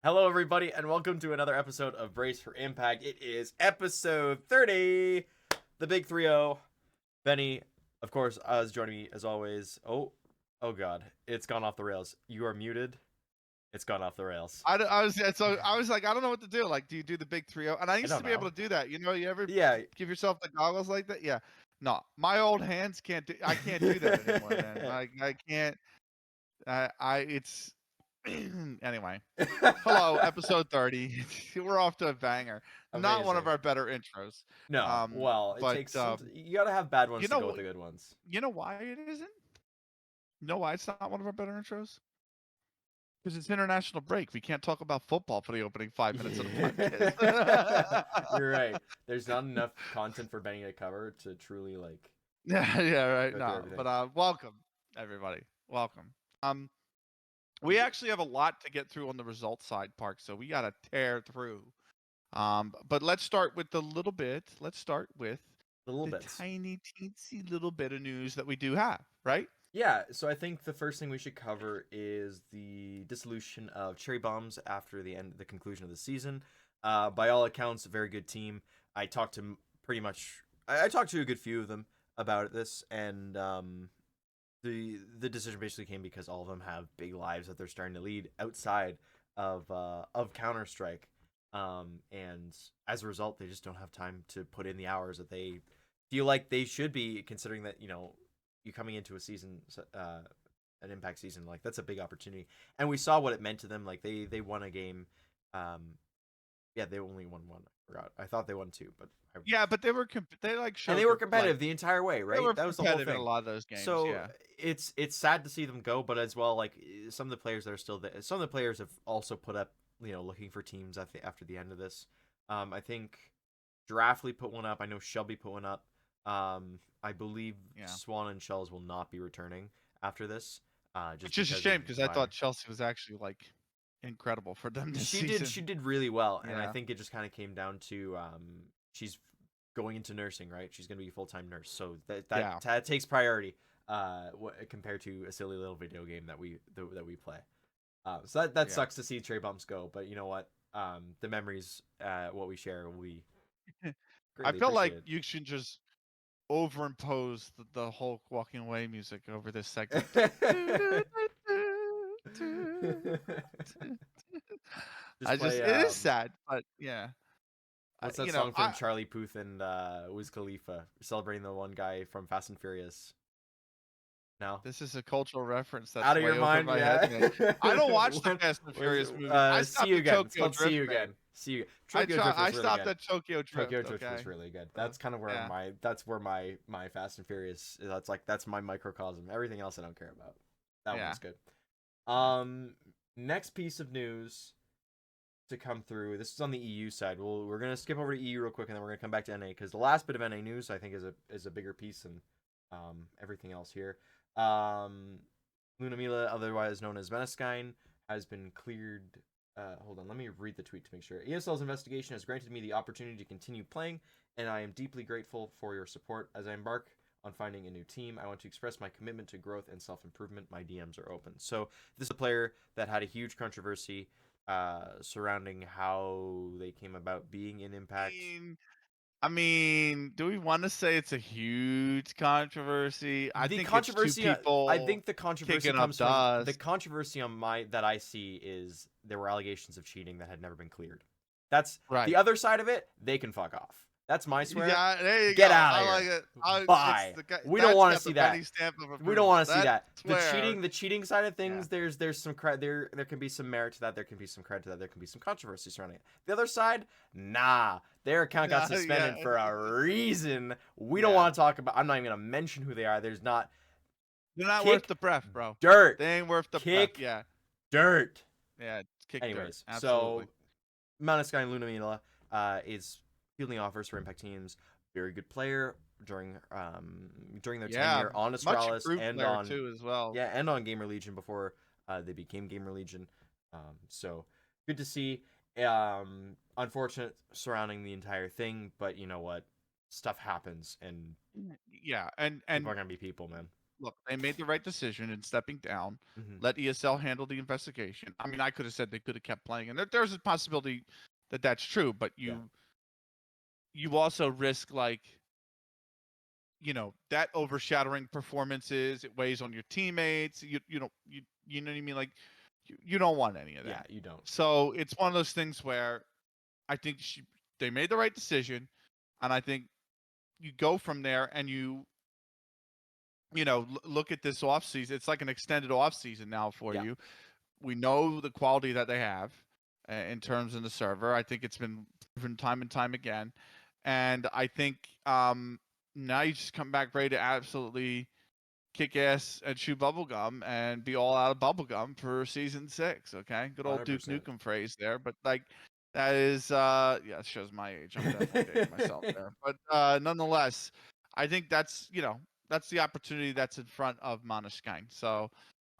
Hello, everybody, and welcome to another episode of Brace for Impact. It is episode 30, the big 3-0. Benny, of course, is joining me as always. Oh God, it's gone off the rails. You are muted. It's gone off the rails. I was like, I don't know what to do. Like, do you do the big 3-0? And I I used don't to be know. able to do that. You ever Yeah, give yourself the goggles like that? Yeah. No, my old hands can't do. I can't do that anymore, man. I can't. It's anyway. Hello, episode 30. We're off to a banger. Not one of amazing. our better intros. No, well, it But takes some. You gotta have bad you ones to go with know, the good ones. you know why it isn't? You know why it's not one of our better intros? Because it's international break. We can't talk about football for the opening 5 minutes of the podcast. You're right. There's not enough content for Benny to cover to truly Yeah, yeah, right. go through No, everything. but welcome everybody. Welcome. We actually have a lot to get through on the results side, Park. So we gotta tear through. But let's start with the little bit. Let's start with The little the bits. tiny, teensy little bit of news that we do have, right? Yeah, so I think the first thing we should cover is the dissolution of Cherry Bombs after the conclusion of the season. By all accounts, a very good team. I talked to pretty much, I talked to a good few of them about this, and the decision basically came because all of them have big lives that they're starting to lead outside of Counter Strike, and as a result, they just don't have time to put in the hours that they feel like they should be, considering that you coming into a season, an impact season, like that's a big opportunity. And we saw what it meant to them. Like they won a game. Yeah, they only won one. I forgot. I thought they won two, but Yeah, but they were they like and they showed were their like competitive the entire way, they were right? That was the whole competitive in a thing. lot of those games. So Yeah, it's sad to see them go, but as well, like some of the players that are still there, some of the players have also put up, looking for teams after the end of this. I think Draftly put one up. I know Shelby put one up. I believe yeah. Swan and Shells will not be returning after this, just Which is a because of shame because I why thought Chelsea was actually like incredible for them this she did. season. She did really well, and I Yeah, think it just kind of came down to she's going into nursing, right? She's going to be a full time nurse, so yeah, that takes priority compared to a silly little video game that we play. So that yeah. sucks to see Trey Bumps go, but you know what? The memories, what we share, will be I greatly felt like appreciated. you should just overimpose the Hulk walking away music over this segment. Just play It is sad, but yeah, what's that song from Charlie Puth and Wiz Khalifa celebrating the one guy from Fast and Furious? No, this is a cultural reference that's out of your way over mind, my head, yeah. man. I don't watch the When Fast and was Furious movies. I See stopped You at Again? It's Tokyo called See Drift, You man. Again. See You. Tokyo Drift I was really stopped good. at Tokyo Tokyo Drift. Drift was Okay, really good. so That's kind of where yeah, my Fast and Furious. That's my microcosm. Everything else I don't care about. That yeah, one's good. yeah. Um, Next piece of news to come through. This is on the EU side. We're gonna skip over to EU real quick, and then we're gonna come back to NA because the last bit of NA news I think is a bigger piece than everything else here. Luna Mila, otherwise known as Venuskine, has been cleared. Hold on, let me read the tweet to make sure. ESL's investigation has granted me the opportunity to continue playing, and I am deeply grateful for your support. As I embark on finding a new team, I want to express my commitment to growth and self-improvement. My DMs are open. So this is a player that had a huge controversy surrounding how they came about being in Impact. I mean, do we want to say it's a huge controversy? I The think it's two controversy, I people think the controversy kicking up comes from the dust. controversy on my that I see is there were allegations of cheating that had never been cleared. That's the Right. other side of it. They can fuck off. That's my swear. Yeah, there you go. Get out of I like here. it. It's Bye. the guy We don't that's want to got the see that. Benny stamp of We don't approval. want to see That's that. where, The cheating side of yeah, things. There's some there can be some merit to that. There can be some credit to that. There can be some controversy surrounding it. The other side, nah. Their account got yeah, yeah, suspended for a reason. We don't yeah. want to talk about. I'm not even gonna mention who they are. There's not. They're not worth Kick the breath, bro. dirt. They ain't worth the breath. Kick Yeah, dirt. yeah. Kick dirt. Anyways, so Absolutely. Mount Sky and Luna Mila is fielding offers for Impact teams. Very good player during their Yeah, tenure on much Astralis improved and player on too as well. and on Gamer Legion before they became Gamer Legion. So good to see. Unfortunate surrounding the entire thing, but you know what? Stuff happens, and Yeah, people are gonna be people, man. look, they made the right decision in stepping down. Mhm. Let ESL handle the investigation. I mean, I could have said they could have kept playing, and there's a possibility that that's true. But you also risk like that overshadowing performances. It weighs on your teammates. You know what I mean. Like you don't want any of that. Yeah, you don't. So it's one of those things where I think they made the right decision, and I think you go from there and look at this off season. It's like an extended off season now for you. We know the quality that they have in terms of the server. I think it's been proven time and time again, and I think now you just come back ready to absolutely kick ass and chew bubblegum and be all out of bubblegum for season 6. Okay, good old Duke 100%. Nukem phrase there, but like that is it shows my age. I'm definitely dating myself there, but nonetheless, I think that's that's the opportunity that's in front of Monoskine. So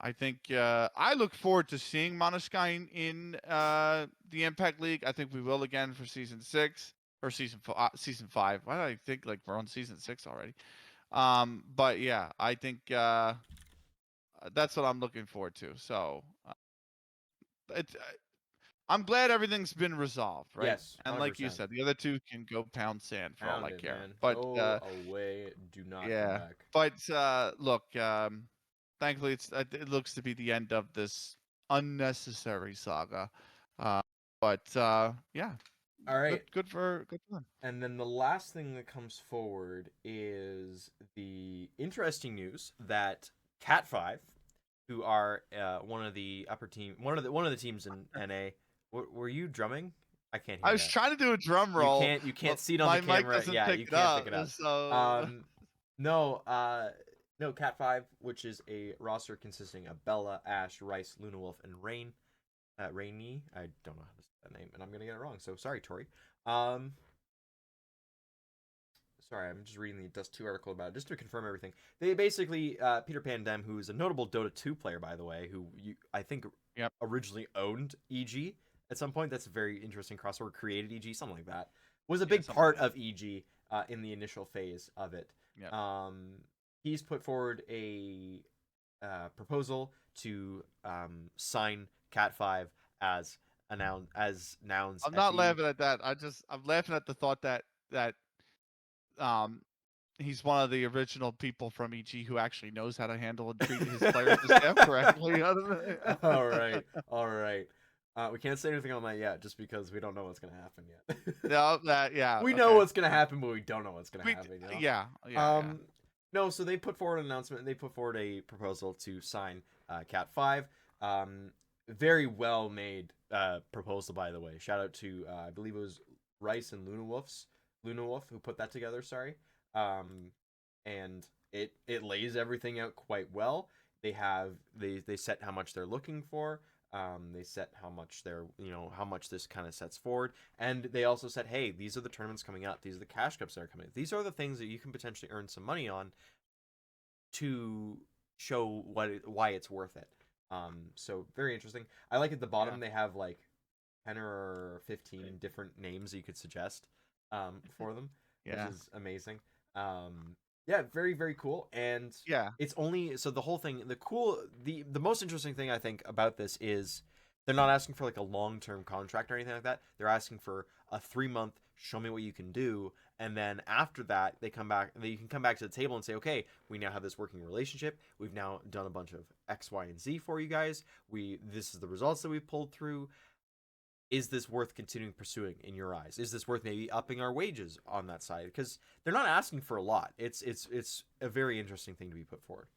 I think I look forward to seeing Monoskine in the Impact League. I think we will again for season 6 or season 5. Why do I think like we're on season 6 already? But yeah, I think that's what I'm looking forward to. So it's I'm glad everything's been resolved, right? Yes, And like you 100%. said, the other two can go pound sand for all Pound I it, care. man. But Go away. Do not come yeah, back. but look, thankfully it looks to be the end of this unnecessary saga. Uh, but yeah, All right. good for them. And then the last thing that comes forward is the interesting news that Cat 5, who are one of the upper team, one of the teams in NA. Were you drumming? I can't I hear was that. trying to do a drum roll. You can't But see it on the my mic camera. doesn't Yeah, pick you it can't pick up, it up. so No, no, Cat 5, which is a roster consisting of Bella, Ash, Rice, Luna Wolf, and Rainy. I don't know how to say that name, and I'm gonna get it wrong. So sorry, Tori. Um, Sorry, I'm just reading the Dust 2 article about it, just to confirm everything. They basically, Peter Pandem, who is a notable Dota 2 player, by the way, who I think originally owned EG at some point. That's a very interesting crossover, created EG, something like that. Was a big part of EG in the initial phase of it. He's put forward a proposal to sign Cat 5 as nouns. I'm not laughing at that. I'm laughing at the thought that um he's one of the original people from EG who actually knows how to handle and treat his players and staff correctly. All right, all right. We can't say anything on that yet, just because we don't know what's gonna happen yet. No, we know what's gonna happen, but we don't know what's gonna happen. You know? Yeah. No, so they put forward an announcement. They put forward a proposal to sign Cat 5. Very well made proposal, by the way. Shout out to I believe it was Rice and Luna Wolf who put that together. Sorry, and it lays everything out quite well. They set how much they're looking for. They set how much how much this kind of sets forward, and they also said, hey, these are the tournaments coming up. These are the cash cups that are coming. These are the things that you can potentially earn some money on to show why it's worth it. So very interesting. I like at the bottom they have like 10 or 15 different names you could suggest for them, which is amazing. Yeah, very, very cool. And it's only so the whole thing, the most interesting thing I think about this is they're not asking for like a long-term contract or anything like that. They're asking for a 3-month show me what you can do, and then after that you can come back to the table and say, okay, we now have this working relationship. We've now done a bunch of X, Y, and Z for you guys. This is the results that we've pulled through. Is this worth continuing pursuing in your eyes? Is this worth maybe upping our wages on that side? Because they're not asking for a lot. It's a very interesting thing to be put forward.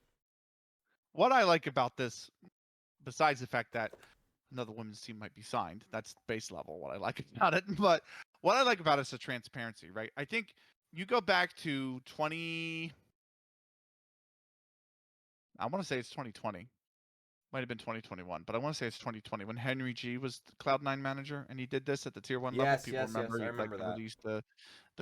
What I like about this, besides the fact that another women's team might be signed, that's base level what I like about it. But what I like about it is the transparency, right? I think you go back to I want to say it's 2020. Might have been 2021, but I want to say it's 2020 when Henry G was the Cloud9 manager, and he did this at the tier 1 level. People remember I he remember that. released the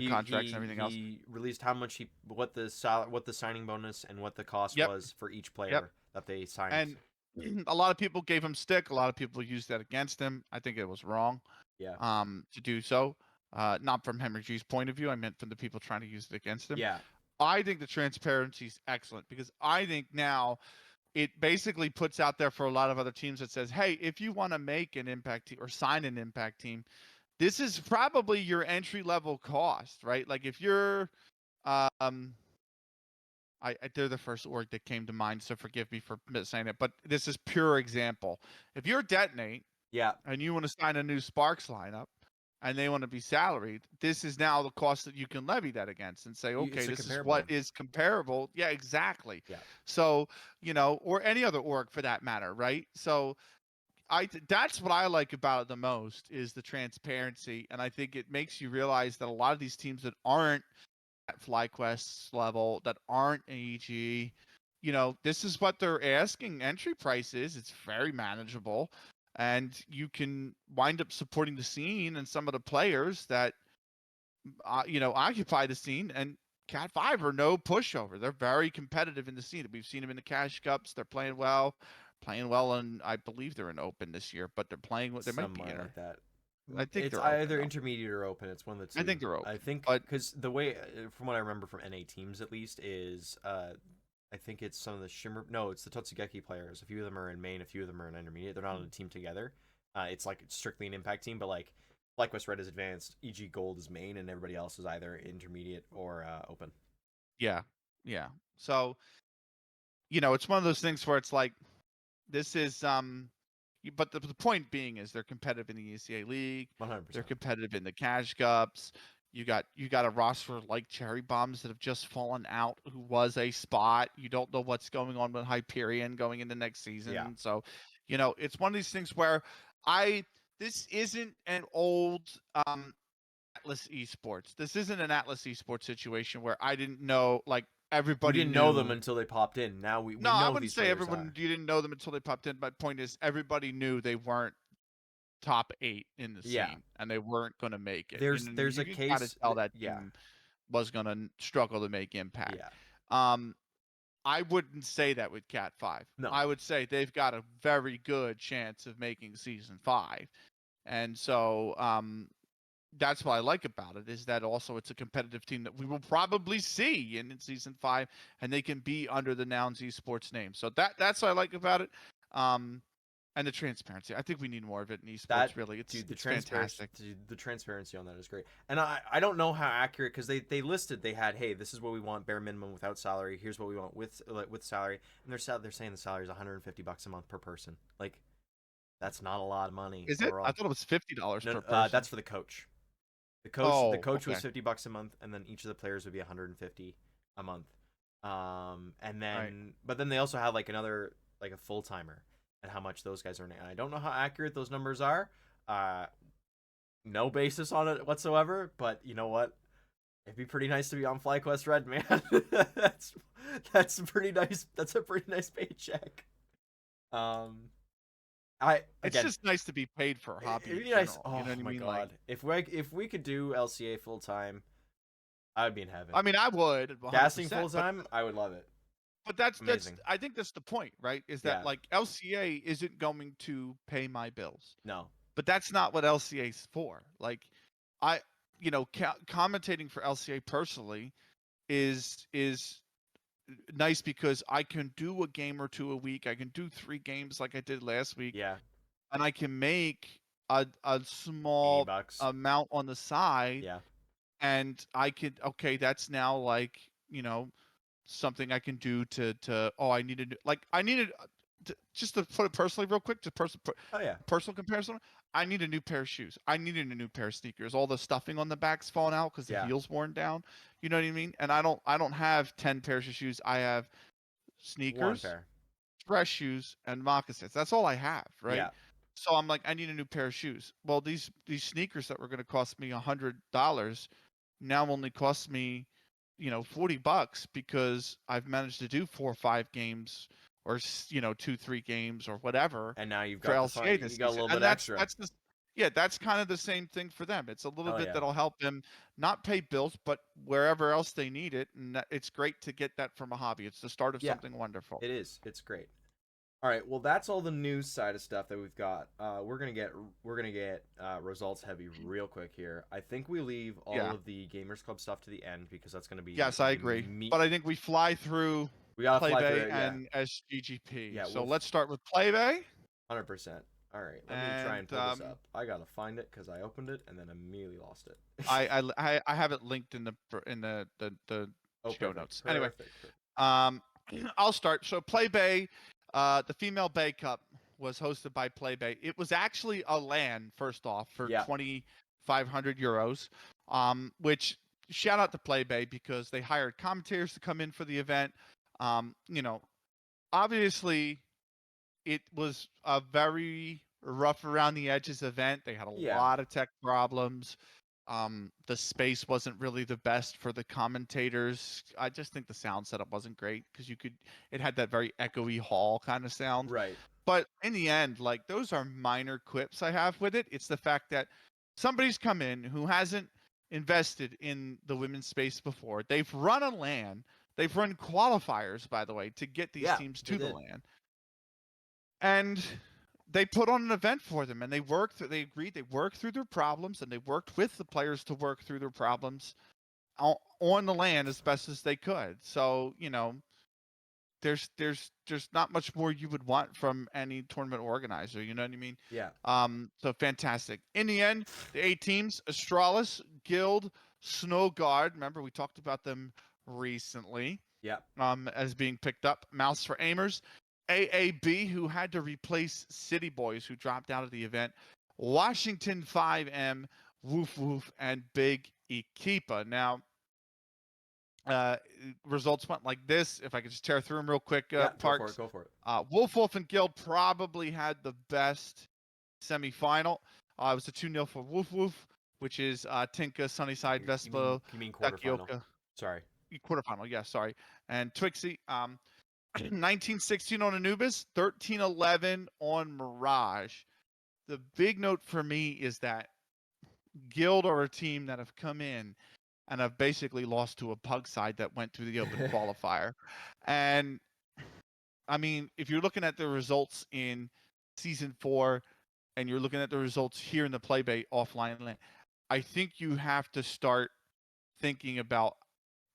contracts and everything else. He released how much what the signing bonus and what the cost was for each player that they signed. And a lot of people gave him stick. A lot of people used that against him. I think it was wrong. To do so. Not from Henry G's point of view. I meant from the people trying to use it against him. Yeah. I think the transparency is excellent because I think now it basically puts out there for a lot of other teams that says, hey, if you want to make an impact team or sign an impact team, this is probably your entry level cost, right? Like if you're, they're the first org that came to mind, so forgive me for saying it, but this is pure example. If you're Detonate Yeah. and you want to sign a new Sparks lineup and they want to be salaried, this is now the cost that you can levy that against and say, okay, It's a this is comparable what one. is comparable. Yeah, exactly. Yeah. So, or any other org for that matter, right? So that's what I like about it the most is the transparency. And I think it makes you realize that a lot of these teams that aren't at FlyQuest level, that aren't AEG, this is what they're asking entry price is. It's very manageable. And you can wind up supporting the scene and some of the players that, occupy the scene. And Cat 5 are no pushover. They're very competitive in the scene. We've seen them in the Cash Cups. They're playing well, and I believe they're in Open this year, but they're playing. They might be Somewhat in. like that. I think It's they're open. either Though. intermediate or open. It's one of the two. I think they're I open. think But because the way, from what I remember from NA teams at least, is I think it's some of the Shimmer. No, it's the Totsugeki players. A few of them are in main. A few of them are in intermediate. They're not on a team together. It's like strictly an impact team, but like FlyQuest Red is advanced, EG Gold is main, and everybody else is either intermediate or open. yeah. So it's one of those things where it's like this is but the point being is they're competitive in the ECA League. 100%. They're competitive in the Cash Cups. You got a roster like Cherry Bombs that have just fallen out, who was a spot. You don't know what's going on with Hyperion going into next season. Yeah. So, it's one of these things where this isn't an old Atlas Esports. This isn't an Atlas Esports situation where I didn't know, like, everybody We didn't knew know them until they popped in. Now we No, I know wouldn't these say players everyone. are. You didn't know them until they popped in. My point is, everybody knew they weren't top 8 in the Yeah. scene, and they weren't going to make it. There's a You got to case. tell that Yeah. team was going to struggle to make impact. Yeah. I wouldn't say that with Cat 5. No. I would say they've got a very good chance of making season 5, and so that's what I like about it is that also it's a competitive team that we will probably see in season 5, and they can be under the Nouns Esports name. So that's what I like about it. And the transparency. I think we need more of it in esports. Really, it's fantastic. The transparency on that is great. And I don't know how accurate because they listed they had, hey, this is what we want bare minimum without salary. Here's what we want with salary, and they're saying the salary is $150 a month per person. Like, that's not a lot of money. Is overall. it? I thought it was $50 per No, person. that's for the coach. The coach was $50 a month, and then each of the players would be $150 a month. And then Right. but then they also have like another like a full timer and how much those guys are earning. And I don't know how accurate those numbers are. No basis on it whatsoever. But you know what? It'd be pretty nice to be on FlyQuest Red, man. that's pretty nice. That's a pretty nice paycheck. It's just nice to be paid for a hobby. It'd be nice. Oh, you know what my I mean? god! Like, if we could do LCA full time, I would be in heaven. I mean, I would. Gassing full time, I would love it. But that's Amazing. I think that's the point, right? Is that like LCA isn't going to pay my bills. No. But that's not what LCA is for. Like, commentating for LCA personally is nice because I can do a game or two a week. I can do 3 games like I did last week. Yeah. And I can make a small amount on the side. Yeah. And I could, okay, that's now like, something I can do I needed just to put it personally real quick, personal comparison. I need a new pair of shoes. I needed a new pair of sneakers. All the stuffing on the back's falling out because the heel's worn down. You know what I mean? And I don't have 10 pairs of shoes. I have sneakers, dress shoes, and moccasins. That's all I have, right? Yeah. So I'm like, I need a new pair of shoes. Well, these sneakers that were going to cost me $100 now only cost me, $40 because I've managed to do 4 or 5 games or 2-3 games or whatever. And now you've got LCA you got a little bit extra. That's kind of the same thing for them. It's a little bit yeah. that'll help them not pay bills, but wherever else they need it. And it's great to get that from a hobby. It's the start of something wonderful. It is. It's great. All right, well that's all the news side of stuff that we've got. We're gonna get results heavy real quick here. I think we leave all Yeah. of the Gamers Club stuff to the end because that's gonna be Yes, I the agree. meat. But I think we fly through We gotta fly through PlayBay it, yeah, and SGGP. yeah. So We'll let's start with PlayBay. 100%. All right, let me try And and pull this up. I gotta find it because I opened it and then immediately lost it. I have it linked in the Oh, show perfect, notes. Anyway, perfect. um, I'll start. So PlayBay, the female Bay Cup was hosted by PlayBay. It was actually a LAN first off for Yeah, 2,500 euros. Which shout out to PlayBay because they hired commentators to come in for the event. You know, obviously it was a very rough around the edges event. They had a yeah, lot of tech problems. The space wasn't really the best for the commentators. I just think the sound setup wasn't great because it had that very echoey hall kind of sound. right. But in the end, like those are minor quips I have with it. It's the fact that somebody's come in who hasn't invested in the women's space before. They've run a LAN. They've run qualifiers, by the way, to get these Yeah, teams they to the did. LAN, and they put on an event for them, and they agreed, they worked through their problems, and they worked with the players to work through their problems on the LAN as best as they could. So there's not much more you would want from any tournament organizer. You know what I mean? Yeah, So fantastic. In the end, the 8 teams: Astralis, Guild, Snowguard. Remember we talked about them recently. yeah, As being picked up. Mouse for Aimers. AAB, who had to replace City Boys, who dropped out of the event. Washington 5M, Woof Woof, and Big Equipa. Now, uh, results went like this. If I could just tear through them real quick, yeah. Go for it. Parks. Go for it. Wolf Wolf and Guild probably had the best semifinal. It was a 2-0 for Woof Woof, which is Tinka, Sunnyside, Vespa, You mean quarterfinal? Bakioka. Sorry. Quarterfinal, yeah, sorry. And Twixie. 1916 on Anubis, 1311 on Mirage. The big note for me is that Guild are a team that have come in and have basically lost to a pug side that went through the open qualifier. And I mean, if you're looking at the results in season 4 and you're looking at the results here in the PlayBay offline land, I think you have to start thinking about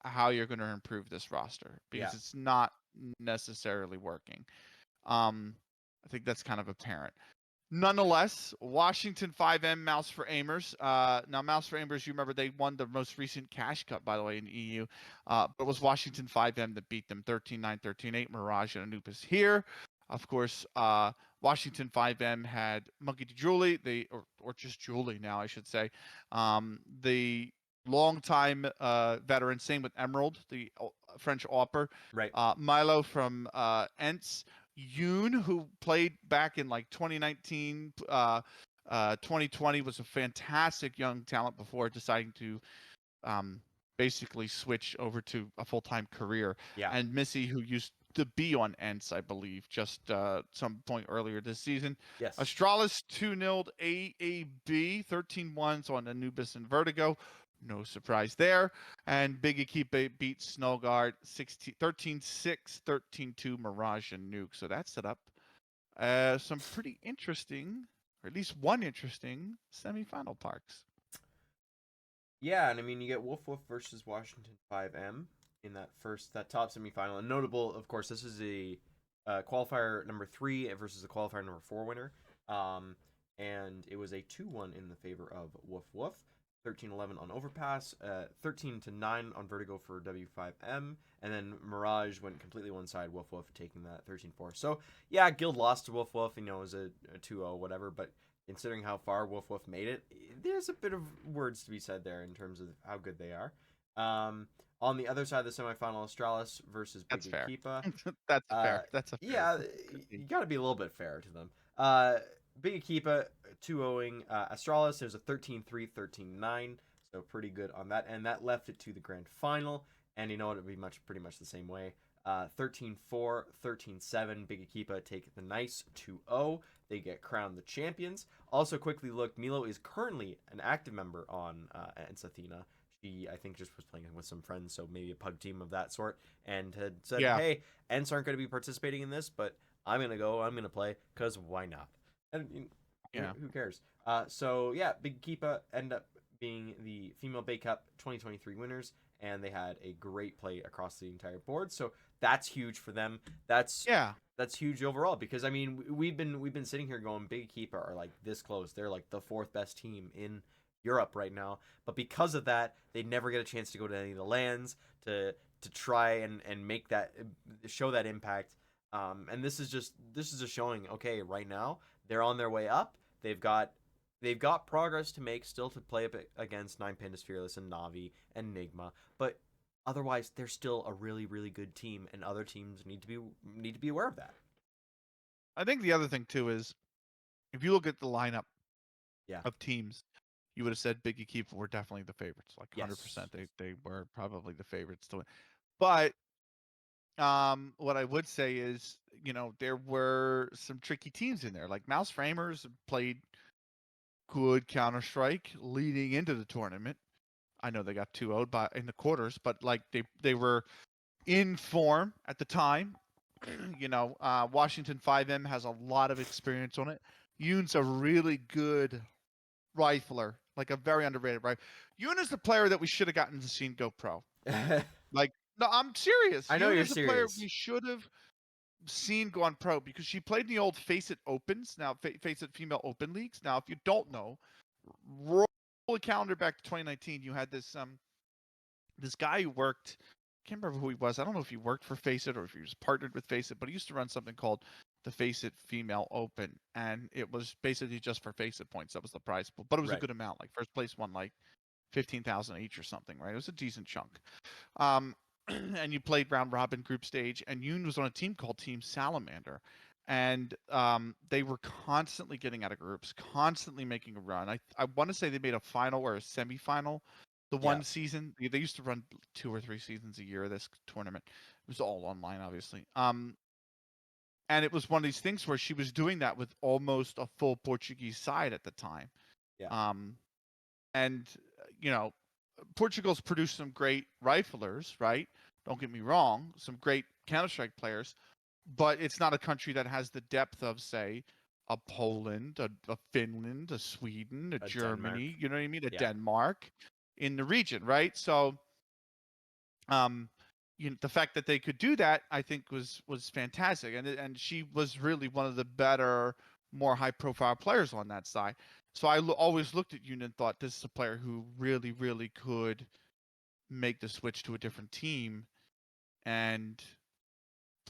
how you're going to improve this roster Yeah, because it's not necessarily working. I think that's kind of apparent. Nonetheless, Washington 5M Mouse for Aimers. Now, Mouse for Aimers, you remember they won the most recent Cash Cup, by the way, in EU. But it was Washington 5M that beat them 13-9, 13-8. Mirage and Anubis here. Of course, Washington 5M had Monkey D. Julie, or just Julie now, I should say. The longtime veteran, same with Emerald, the French Opper. right. Milo from Ents. Yoon, who played back in like 2019, 2020, was a fantastic young talent before deciding to um, basically switch over to a full-time career. Yeah. And Missy, who used to be on Ents, I believe, just some point earlier this season. Yes. Astralis 2-0'd AAB, 13-1s on Anubis and Vertigo. No surprise there. And Big Equipe beat Snowguard 13-6, 13-2 Mirage and Nuke. So that set up some pretty interesting, or at least one interesting semifinal, Parks. Yeah, and I mean you get Wolf Wolf versus Washington 5M in that top semifinal. And notable, of course, this is a qualifier number 3 versus the qualifier number 4 winner. And it was a 2-1 in the favor of Wolf Wolf. 13-11 on Overpass, 13-9 on Vertigo for W5M, and then Mirage went completely one side, Wolf Wolf taking that 13-4. So, yeah, Guild lost to Wolf Wolf, it was a 2-0, whatever, but considering how far Wolf Wolf made it, there's a bit of words to be said there in terms of how good they are. On the other side of the semifinal, Astralis versus Big Equipa. That's fair. That's a fair. Yeah, you got to be a little bit fair to them. Big Equipa 2-0ing Astralis. There's a 13-3, 13-9, so pretty good on that. And that left it to the grand final. And you know what? It would be pretty much the same way. 13-4, 13-7. Big Equipa take the nice 2-0. They get crowned the champions. Also, quickly look, Milo is currently an active member on Athena. She, I think, just was playing with some friends, so maybe a pug team of that sort, and had said, hey, Ents aren't going to be participating in this, but I'm gonna go. I'm gonna play because why not? And Yeah. who cares? So yeah, Big Keepa end up being the female Bay Cup 2023 winners, and they had a great play across the entire board. So that's huge for them. That's Yeah. that's huge overall because I mean we've been sitting here going Big Keepa are like this close. They're like the fourth best team in Europe right now. But because of that, they never get a chance to go to any of the lands to try and make that show that impact. And this is just showing okay right now they're on their way up. They've got progress to make still to play up against Nine Pandas Fearless and Navi and Nigma, but otherwise they're still a really really good team, and other teams need to be aware of that. I think the other thing too is if you look at the lineup Yeah. of teams, you would have said Biggie Keeper were definitely the favorites, like Yes. 100%. They were probably the favorites to win. But what I would say is, there were some tricky teams in there. Like Mouse Framers played good Counter Strike leading into the tournament. I know they got 2-0'd in the quarters, but like they were in form at the time. Washington 5M has a lot of experience on it. Yoon's a really good rifler, like a very underrated rifler. Yoon is the player that we should have gotten to see Go Pro. Like, no, I'm serious. I know Yoon you're is a player serious. we should have seen go on pro because she played in the old Face It Opens, now Face It Female Open Leagues. Now, if you don't know, roll a calendar back to 2019. You had this guy who worked. Can't remember who he was. I don't know if he worked for Face It or if he was partnered with Face It, but he used to run something called the Face It Female Open, and it was basically just for Face It points. That was the prize pool, but it was a Right. good amount. Like first place won like 15,000 each or something, right? It was a decent chunk. Um, and you played round robin group stage, and Yoon was on a team called Team Salamander, and they were constantly getting out of groups, constantly making a run. I want to say they made a final or a semifinal the Yeah. one season. They used to run 2 or 3 seasons a year of this tournament. It was all online, obviously. And it was one of these things where she was doing that with almost a full Portuguese side at the time. Yeah. Um, and you know, Portugal's produced some great riflers, right? Don't get me wrong, some great Counter Strike players, but it's not a country that has the depth of, say, a Poland, a Finland, a Sweden, a A Denmark. Germany. You know what I mean? A Yeah. Denmark in the region, right? So, um, the fact that they could do that, I think, was fantastic, and she was really one of the better, more high profile players on that side. So I always looked at Yoon and thought this is a player who really, really could make the switch to a different team and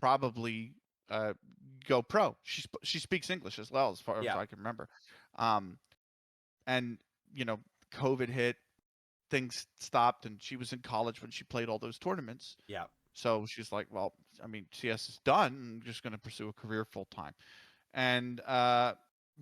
probably uh, go pro. She speaks English as well, as far as Yeah. I can remember. Um, and you know, COVID hit, things stopped, and she was in college when she played all those tournaments. Yeah. So she's like, well, I mean, CS is done. I'm just going to pursue a career full time. And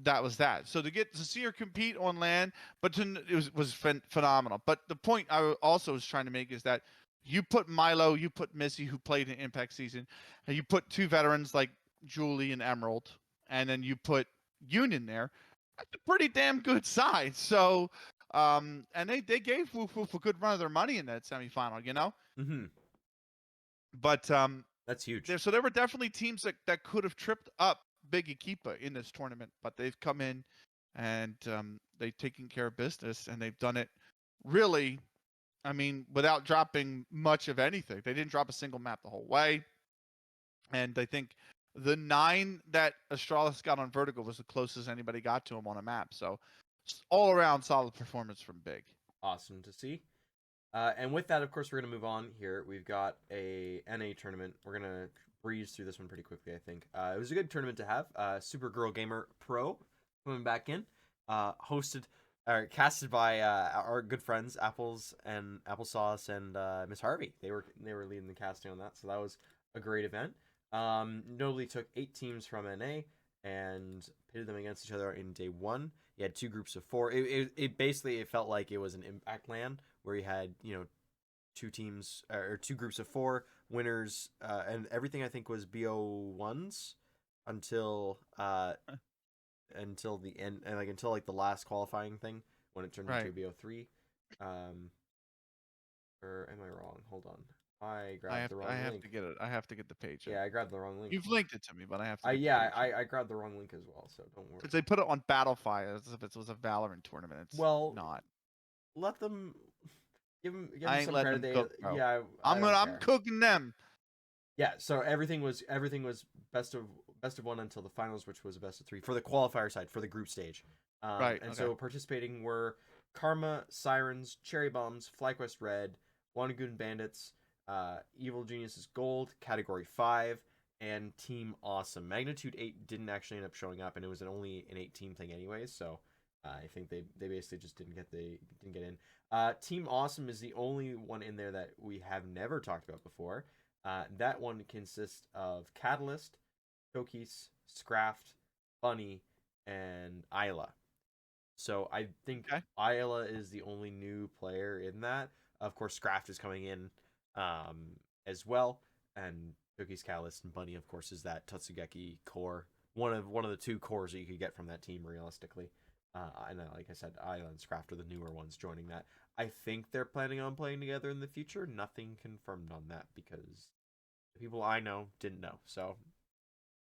that was that. So to get to see her compete on land, but it was phenomenal. But the point I also was trying to make is that you put Milo, you put Missy, who played in Impact season, and you put two veterans like Julie and Emerald, and then you put Union there. That's a pretty damn good side. So, and they gave Woof Woof a good run of their money in that semifinal, you know. Mm-hmm. But That's huge. there were definitely teams that could have tripped up Big Equipa in this tournament, but they've come in and they've taken care of business, and they've done it really, I mean, without dropping much of anything. They didn't drop a single map the whole way. And I think the 9 that Astralis got on Vertigo was the closest anybody got to him on a map. So all around solid performance from Big. Awesome to see. And with that, of course, we're going to move on here. We've got a NA tournament. We're going to breeze through this one pretty quickly, I think. It was a good tournament to have. Supergirl Gamer Pro coming back in. Hosted, or casted by our good friends, Apples and Applesauce and Miss Harvey. They were leading the casting on that, so that was a great event. Notably took 8 teams from NA and pitted them against each other in day 1. You had 2 groups of 4. It basically it felt like it was an impact land where you had 2 teams or 2 groups of 4 winners, and everything I think was BO1s until until the end, and like until like the last qualifying thing when it turned into Right. a BO3. Or am I wrong? Hold on. I grabbed the I wrong have link. to get it. I have to get the page. Yeah, I grabbed the wrong link. You've linked it to me, but I have to I get the yeah, page. I grabbed the wrong link as well, so don't worry. Because they put it on Battlefy as if it was a Valorant tournament. It's Well, not. let them give them I ain't some letting credit. them cook, bro. Yeah, I don't I'm care. cooking them. Yeah, so everything was best of one until the finals, which was a best of 3 for the qualifier side for the group stage. Right. And Okay. so participating were Karma, Sirens, Cherry Bombs, FlyQuest Red, Wannagoon Bandits, Evil Geniuses Gold, Category 5, and Team Awesome. Magnitude 8 didn't actually end up showing up, and it was only an 8-team thing anyways, so I think they basically just didn't get in. Team Awesome is the only one in there that we have never talked about before. That one consists of Catalyst, Tokis, Scraft, Bunny, and Isla. So I think Okay. Isla is the only new player in that. Of course, Scraft is coming in as well, and Tokis, Catalyst, and Bunny, of course, is that Tatsugeki core. One of the 2 cores that you could get from that team realistically. And like I said, Isla and Scraft are the newer ones joining that. I think they're planning on playing together in the future. Nothing confirmed on that because the people I know didn't know. So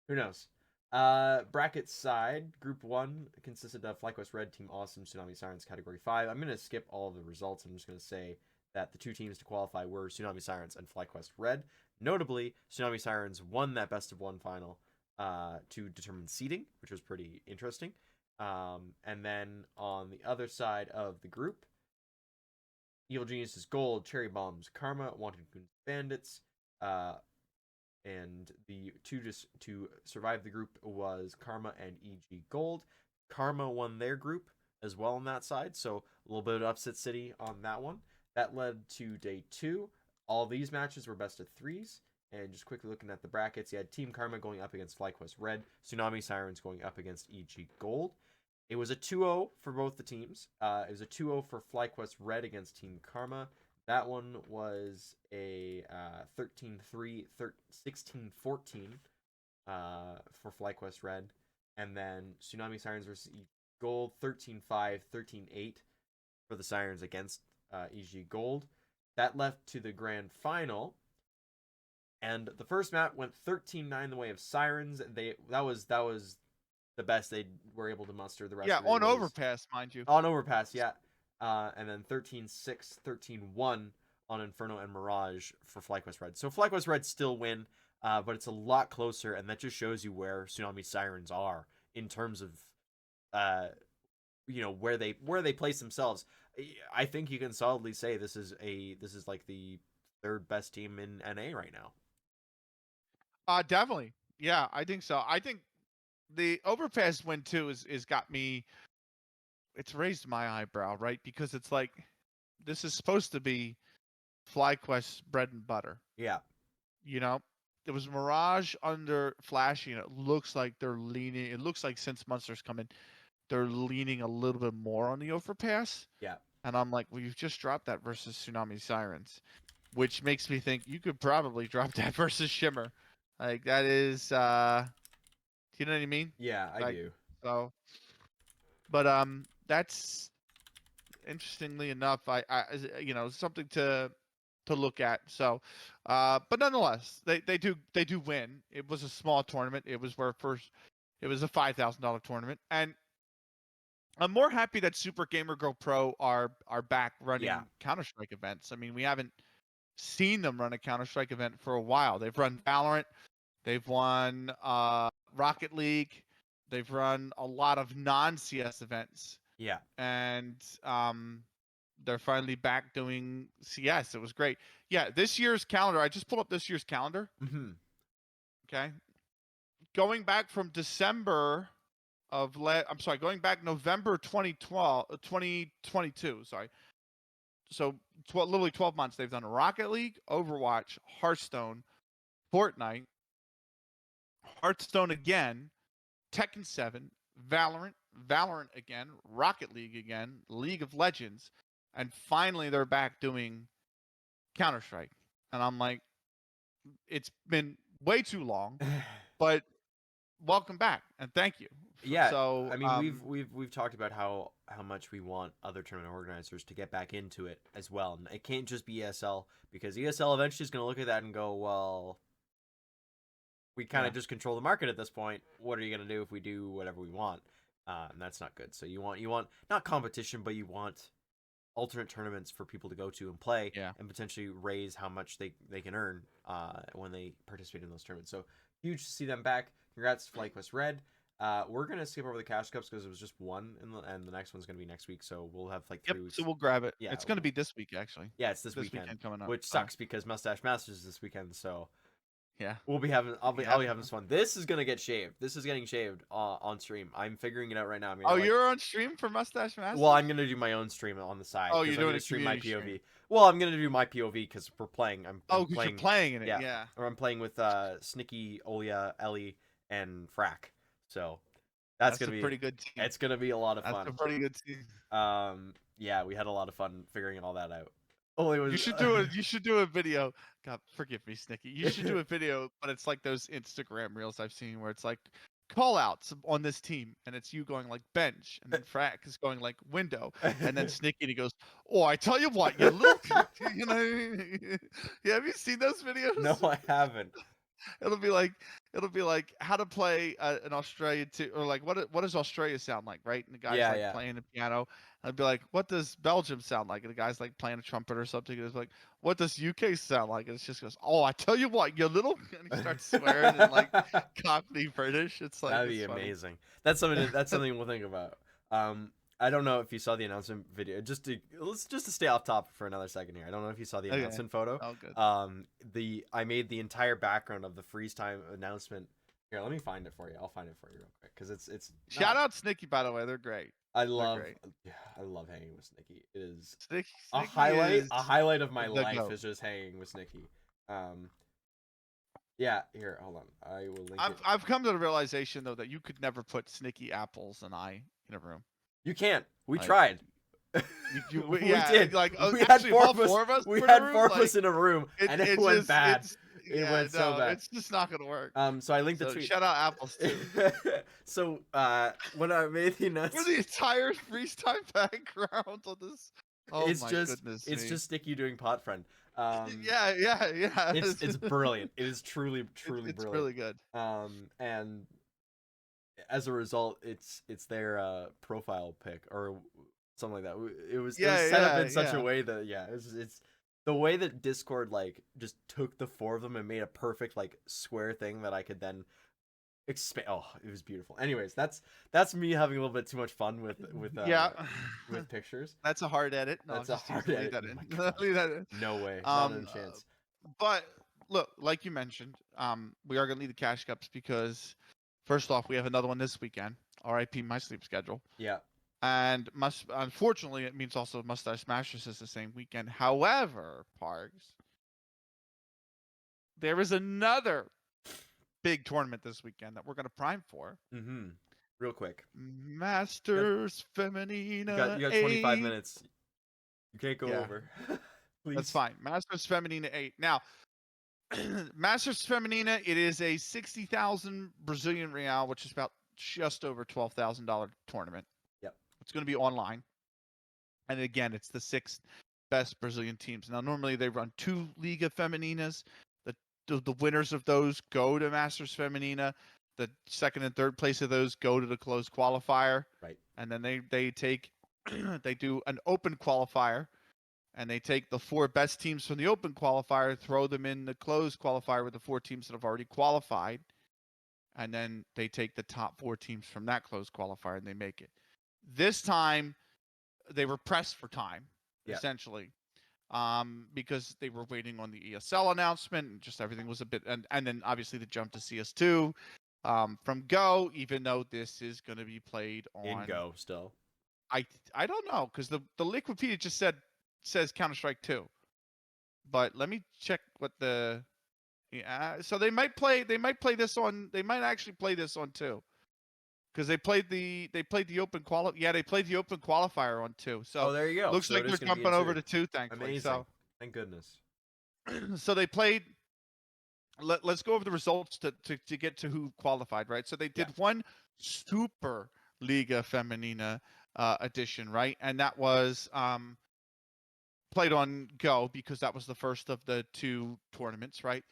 who knows? Bracket side, Group 1 consisted of FlyQuest Red, Team Awesome, Tsunami Sirens, Category 5. I'm going to skip all of the results. I'm just going to say that the 2 teams to qualify were Tsunami Sirens and FlyQuest Red. Notably, Tsunami Sirens won that best of 1 final to determine seeding, which was pretty interesting. And then on the other side of the group, Evil Geniuses Gold, Cherry Bombs, Karma, Wanted Goons Bandits, and the 2 to survive the group was Karma and EG Gold. Karma won their group as well on that side, so a little bit of upset city on that one. That led to day 2. All these matches were best of 3s. And just quickly looking at the brackets, you had Team Karma going up against FlyQuest Red, Tsunami Sirens going up against EG Gold. It was a 2-0 for both the teams. It was a 2-0 for FlyQuest Red against Team Karma. That one was a 13-3, 16-14 for FlyQuest Red. And then Tsunami Sirens versus EG Gold, 13-5, 13-8 for the Sirens against EG Gold. That left to the grand final. And the first map went 13-9 the way of Sirens. That was the best they were able to muster. The rest of it on was Overpass, mind you. on Overpass, yeah. And then 13-6, 13-1 on Inferno and Mirage for FlyQuest Red. So FlyQuest Red still win, but it's a lot closer, and that just shows you where Tsunami Sirens are in terms of where they place themselves. I think you can solidly say this is like the 3rd best team in NA right now. Definitely. Yeah, I think so. I think the Overpass win too is got me. It's raised my eyebrow, right? Because it's like this is supposed to be FlyQuest bread and butter. Yeah. There was Mirage under Flashy, and it looks like they're leaning. It looks like since Monsters come in, they're leaning a little bit more on the Overpass. Yeah. And I'm like, well, you've just dropped that versus Tsunami Sirens, which makes me think you could probably drop that versus Shimmer. Like that is, you know what I mean? Yeah, I do. So, but that's interestingly enough, I something to look at. So, but nonetheless, they do win. It was a small tournament. It was it was a $5,000 tournament, and I'm more happy that Super Gamer Girl Pro are back running Counter-Strike events. I mean, we haven't seen them run a Counter-Strike event for a while. They've run Valorant, they've won Rocket League, they've run a lot of non-CS events. Yeah. And they're finally back doing CS. It was great. Yeah, this year's calendar, I just pulled up this year's calendar. Mm-hmm. Okay. Going back from December going back November 2022, sorry. So literally 12 months they've done Rocket League, Overwatch, Hearthstone, Fortnite, Hearthstone again, Tekken 7, Valorant again, Rocket League again, League of Legends, and finally they're back doing Counter-Strike. And I'm like, it's been way too long, but welcome back and thank you Yeah, So I mean, we've talked about how much we want other tournament organizers to get back into it as well, and it can't just be ESL, because ESL eventually is going to look at that and go, well, we kind of just control the market at this point. What are you going to do if we do whatever we want? And that's not good. So you want not competition, but you want alternate tournaments for people to go to and play, and potentially raise how much they can earn when they participate in those tournaments. So huge to see them back. Congrats to FlyQuest Red. We're gonna skip over the Cash Cups because it was just one, and the next one's gonna be next week. So we'll have like 3 weeks. So we'll grab it. Yeah, it's gonna be this week actually. Yeah, it's this weekend coming up, which sucks because Mustache Masters is this weekend. So yeah, we'll be having I'll be having some fun. This is gonna get shaved. This is getting shaved on stream. I'm figuring it out right now. You're on stream for Mustache Masters? Well, I'm gonna do my own stream on the side. Oh, you're doing a stream my POV. Stream. Well, I'm gonna do my POV because we're playing. I'm because you're playing in it. Yeah. Or I'm playing with Snicky, Olia, Ellie, and Frack. So that's gonna be a pretty good team. It's gonna be a lot of fun. That's a pretty good team. Yeah, we had a lot of fun figuring all that out. You should do a video. God, forgive me, Snicky. You should do a video, but it's like those Instagram reels I've seen where it's like call outs on this team, and it's you going like bench, and then Frack is going like window, and then Snicky and he goes, "Oh, I tell you what, you little," you know. Yeah, have you seen those videos? No, I haven't. It'll be like how to play an Australian or like what does Australia sound like, right? And the guy's playing the piano. I'd be like, what does Belgium sound like? And the guy's like playing a trumpet or something. And it's like, what does UK sound like? And it just goes, "Oh, I tell you what, you little," and he starts swearing in like Cockney British. It's like that'd be amazing. That's something we'll think about. I don't know if you saw the announcement video. Just to stay off topic for another second here. I don't know if you saw the announcement photo. Oh, good. I made the entire background of the freeze time announcement. Here, let me find it for you. I'll find it for you real quick because it's. Shout out Snicky, by the way. They're great. I love hanging with Snicky. It is Snicky a highlight of my life is just hanging with Snicky. Yeah, here, hold on. I will link it. I've come to the realization though that you could never put Snicky, Apples, and I in a room. You can't. We tried. We did. Like we had four of us. We had four of us in a room, and it went bad. It went so bad. It's just not gonna work. So I linked the tweet. Shout out Apples too. So when I made the announcement, for the entire freeze time background on this, goodness it's just Sticky doing Pot Friend. Yeah. It's brilliant. It is truly brilliant. It's really good. And as a result, it's their profile pic or something like that. It was set up in such a way that it's the way that Discord like just took the four of them and made a perfect like square thing that I could then expand. Oh, it was beautiful. Anyways, that's me having a little bit too much fun with pictures. That's a hard edit. No, that's a hard edit. Leave that in. No way. Not a chance. But look, like you mentioned, we are gonna leave the Cash Cups because first off, we have another one this weekend. RIP my sleep schedule. Yeah. And unfortunately, it means also Mustache Masters is the same weekend. However, Parks, there is another big tournament this weekend that we're going to prime for. Mm-hmm. Real quick. Masters Feminina. You got 25 minutes. You can't go over. Please. That's fine. Masters Feminina 8. Now, Masters Feminina, it is a 60,000 Brazilian real, which is about just over $12,000 tournament. Yep. It's going to be online. And again, it's the 6 best Brazilian teams. Now, normally they run 2 Liga Femininas. The winners of those go to Masters Feminina. The second and third place of those go to the closed qualifier. Right. And then they take they do an open qualifier, and they take the 4 best teams from the open qualifier, throw them in the closed qualifier with the 4 teams that have already qualified, and then they take the top 4 teams from that closed qualifier and they make it. This time, they were pressed for time, essentially, because they were waiting on the ESL announcement, and just everything was a bit, and then obviously the jump to CS2 from Go, even though this is going to be played on in Go still. I don't know, because the Liquipedia just says Counter-Strike 2, but let me check what the so they might actually play this on 2, because they played the open they played the open qualifier on 2. So there you go. Looks like they're jumping over to 2, thankfully. Amazing. So thank goodness. So they played. Let's go over the results to get to who qualified, right? So they did one Super Liga Feminina edition, right? And that was played on Go because that was the first of the 2 tournaments, right?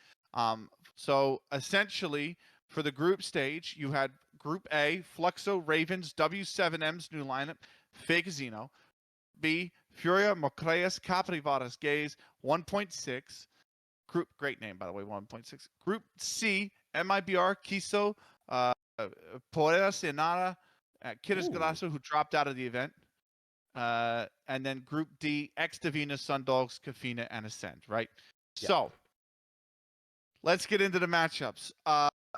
So essentially, for the group stage, you had Group A, Fluxo, Ravens, W7M's new lineup, Fake Xeno. B, Furia, Mocreas, Caprivaras, Gaze, 1.6. Group, great name, by the way, 1.6. Group C, MIBR, Kiso, Poeta Senara, Kidis Galasso, who dropped out of the event. And then Group D, X Divina, Sundogs, Kafina, and Ascend, right? Yeah. So let's get into the matchups.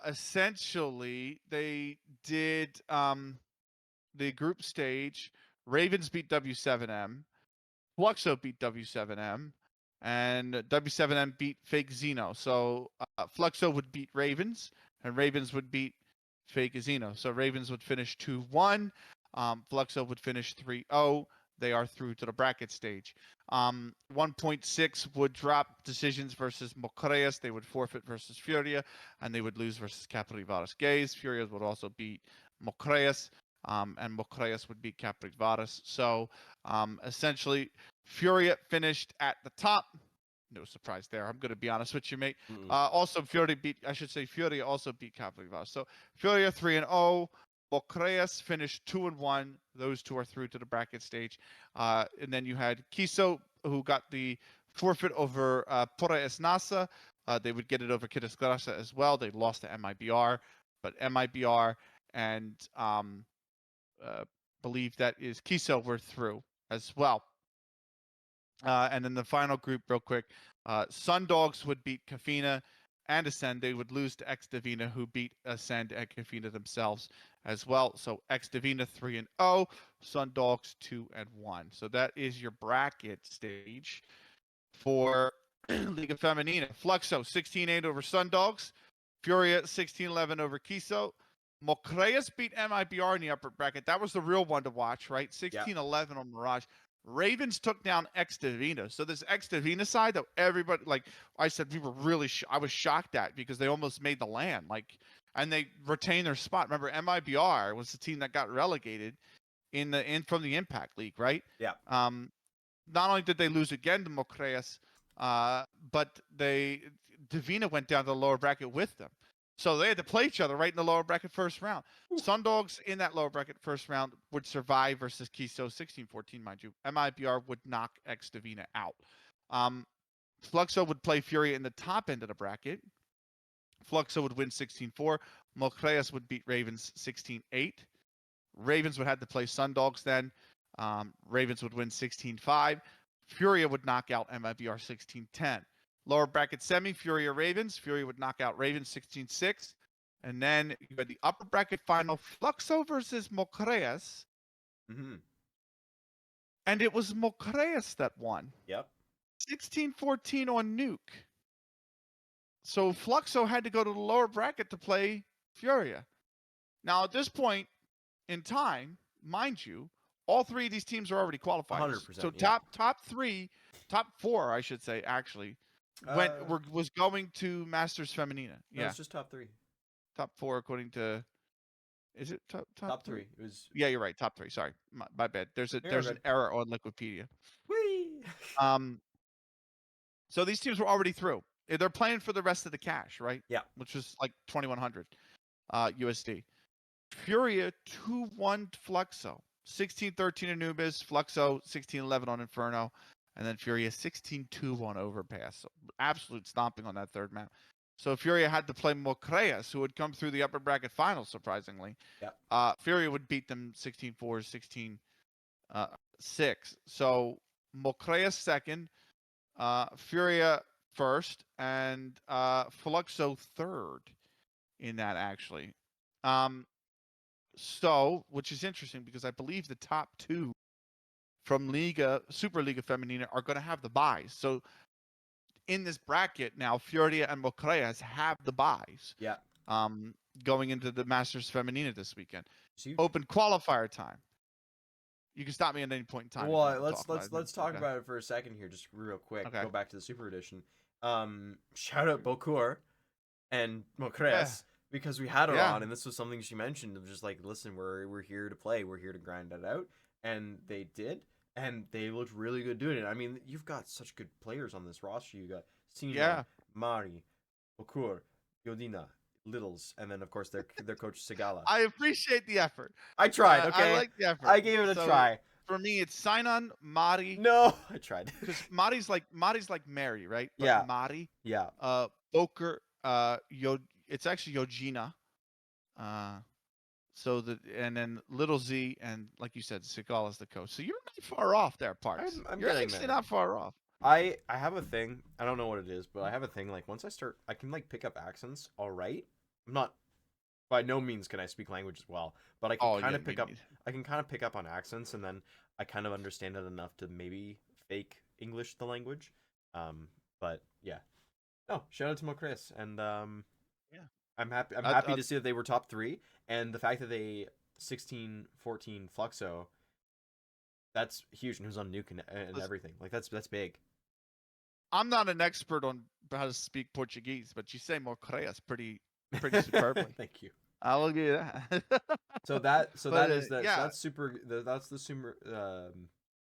Essentially, they did the group stage. Ravens beat W7M. Fluxo beat W7M. And W7M beat Fake Xeno. So Fluxo would beat Ravens, and Ravens would beat Fake Xeno. So Ravens would finish 2-1. Fluxo would finish 3-0. They are through to the bracket stage. 1.6 would drop decisions versus Mocreas. They would forfeit versus Furia, and they would lose versus Caprivaras Gaze. Furia would also beat Mocreas, and Mocreas would beat Caprivaras. So essentially, Furia finished at the top. No surprise there. I'm going to be honest with you, mate. Also, Furia also beat Caprivaras. So Furia 3-0. Mocreas finished 2-1. Those 2 are through to the bracket stage. And then you had Kiso, who got the forfeit over Pora Esnasa. They would get it over Kidis Grasa as well. They lost to MIBR, but MIBR and believe that is Kiso were through as well. And then the final group, real quick, Sundogs would beat Kafina and Ascend. They would lose to X Divina, who beat Ascend and Kafina themselves as well. So X Divina 3-0, Sundogs 2-1. So that is your bracket stage for Liga Feminina. Fluxo 16-8 over Sundogs, Furia 16-11 over Kiso. Mocreas beat MIBR in the upper bracket. That was the real one to watch, right? 16-11 on Mirage. Ravens took down X Divina. So this X Divina side that everybody, like I said, we were really, I was shocked at because they almost made the land, like, and they retained their spot. Remember, MIBR was the team that got relegated from the Impact League, right? Yeah. Not only did they lose again to Mocreas, but Divina went down to the lower bracket with them. So they had to play each other right in the lower bracket first round. Sundogs in that lower bracket first round would survive versus Kiso 16-14, mind you. MIBR would knock X Divina out. Fluxo would play Furia in the top end of the bracket. Fluxo would win 16-4. Mocreas would beat Ravens 16-8. Ravens would have to play Sundogs then. Ravens would win 16-5. Furia would knock out MIBR 16-10. Lower bracket semi, Furia Ravens. Furia would knock out Ravens 16-6. And then you had the upper bracket final, Fluxo versus Mocreas. And it was Mocreas that won. Yep. 16-14 on Nuke. So Fluxo had to go to the lower bracket to play Furia. Now, at this point in time, mind you, all 3 of these teams are already qualified. 100%. So yeah. top 4, I should say, actually, was going to Masters Feminina. No, Yeah, it's just top 3. Top 4 according to. Is it top 3? It was. Yeah, you're right. Top 3. Sorry, my bad. There's an error on Wikipedia. Whee! So these teams were already through. They're playing for the rest of the cash, right? Yeah. Which was like 2,100 USD. Furia 2-1 Fluxo. 16-13 Anubis, Fluxo 16-11 on Inferno, and then Furia 16-2 on Overpass. So absolute stomping on that third map. So Furia had to play Mocreas, who had come through the upper bracket finals, surprisingly. Yeah. Furia would beat them 16-4, 16-6. So Mocreas second, Furia first, and Fluxo third in that, actually. So, which is interesting because I believe the top 2 from Super Liga Feminina are going to have the buys. So, in this bracket now, Furia and Mocreas have the buys. Yeah. Going into the Masters Feminina this weekend. So Open qualifier time. You can stop me at any point in time. Well, let's talk about it for a second here, just real quick. Okay. Go back to the Super Edition. Shout out Bokur and Mocreas. because we had her Yeah, on, and this was something she mentioned of just like, listen, we're here to play, we're here to grind it out, and they did, and they looked really good doing it. I mean, you've got such good players on this roster. You got Sino, yeah. Mari, Okur, Yodina, Littles, and then of course their coach Segala. I appreciate the effort. I tried, I okay, like the effort. I gave it a So try. for me, it's Sinon, Mari, No, I tried. because Mari's like Mary, right? But Yeah, Mari, yeah. Boker, it's actually Yojina. Uh, and then Little Z, and like you said, Segal is the coach. So you're not far off there, Parks. I'm You're getting actually there. not far off. I have a thing. I don't know what it is, but I have a thing. Like once I start, I can like pick up accents. All right, I'm not. By no means can I speak languages well, but I can Oh kind yeah, of me pick up. neither. I can kind of pick up on accents, and then I kind of understand it enough to maybe fake English the language. But yeah. Oh, shout out to Mo Chris, and Yeah. I'm happy. I'm I, happy I, to see that they were top three, and the fact that they 16-14 Fluxo. That's huge, and who's on Nuke and everything. Like that's big. I'm not an expert on how to speak Portuguese, but you say Mocreas pretty superbly. Thank you. I'll give you that. So that But is that. So yeah, that's super. That's the super.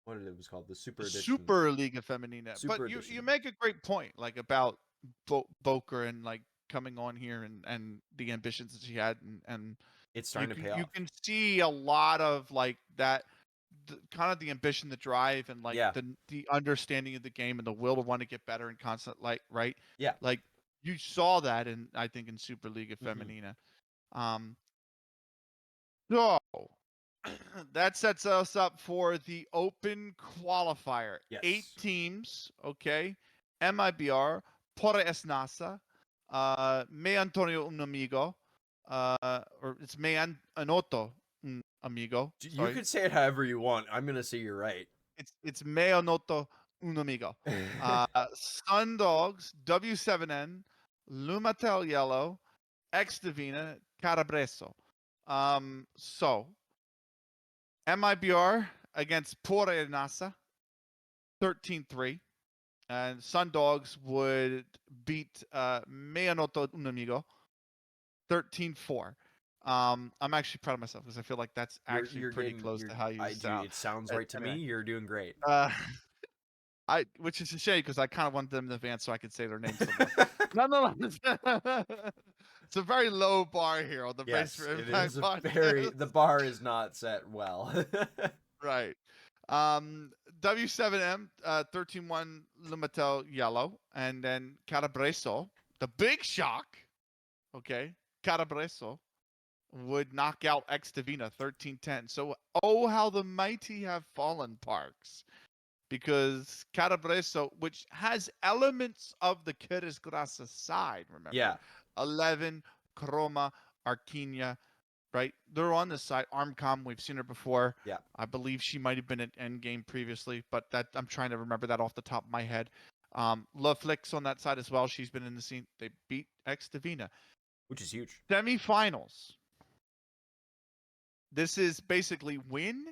What it was called, the super edition. Super Liga Feminina. But Super you edition. make a great point, like about Boker and like coming on here and the ambitions that she had, and It's starting to pay you off. can see a lot of like that, kind of the ambition, the drive, and like Yeah. the understanding of the game and the will to want to get better and constant, like, right, Yeah. like you saw that in, I think, in Super Liga Mm-hmm. Feminina. So that sets us up for the Open Qualifier. Eight Yes. teams, okay? MIBR, Pora Esnasa, Me Antonio Un Amigo, or it's Me Anoto Un Amigo. You Sorry, could say it however you want. I'm gonna say you're right. it's Me Anoto Un Amigo. Sun Dogs, W7N, Lumatel Yellow, X Divina, Carabreso. So MIBR against Pore Nasa, 13-3. And Sun Dogs would beat Meanoto Un Amigo, 13-4. I'm actually proud of myself because I feel like that's actually You're pretty getting close you're to how you I do. sound. It sounds right to me. Anyway, You're doing great. uh, which is a shame because I kind of wanted them in advance so I could say their names somewhere. Nonetheless, it's a very low bar here on the Brace Yes, for it Impact is a very. podcast. The bar is not set well. Right. W7M, 13-1 Lumatel Yellow, and then Carabreso, the big shock, okay, Carabreso would knock out Ex Divina 13-10. So, oh, how the mighty have fallen, Parks. Because Carabreso, which has elements of the Keres Grasa side, remember, Yeah. 11, Chroma, Arquina, right? They're on the side. Armcom, we've seen her before. Yeah. I believe she might have been at Endgame previously, but that I'm trying to remember that off the top of my head. Love Flicks on that side as well. She's been in the scene. They beat Ex Divina. Which is huge. Semifinals. This is basically win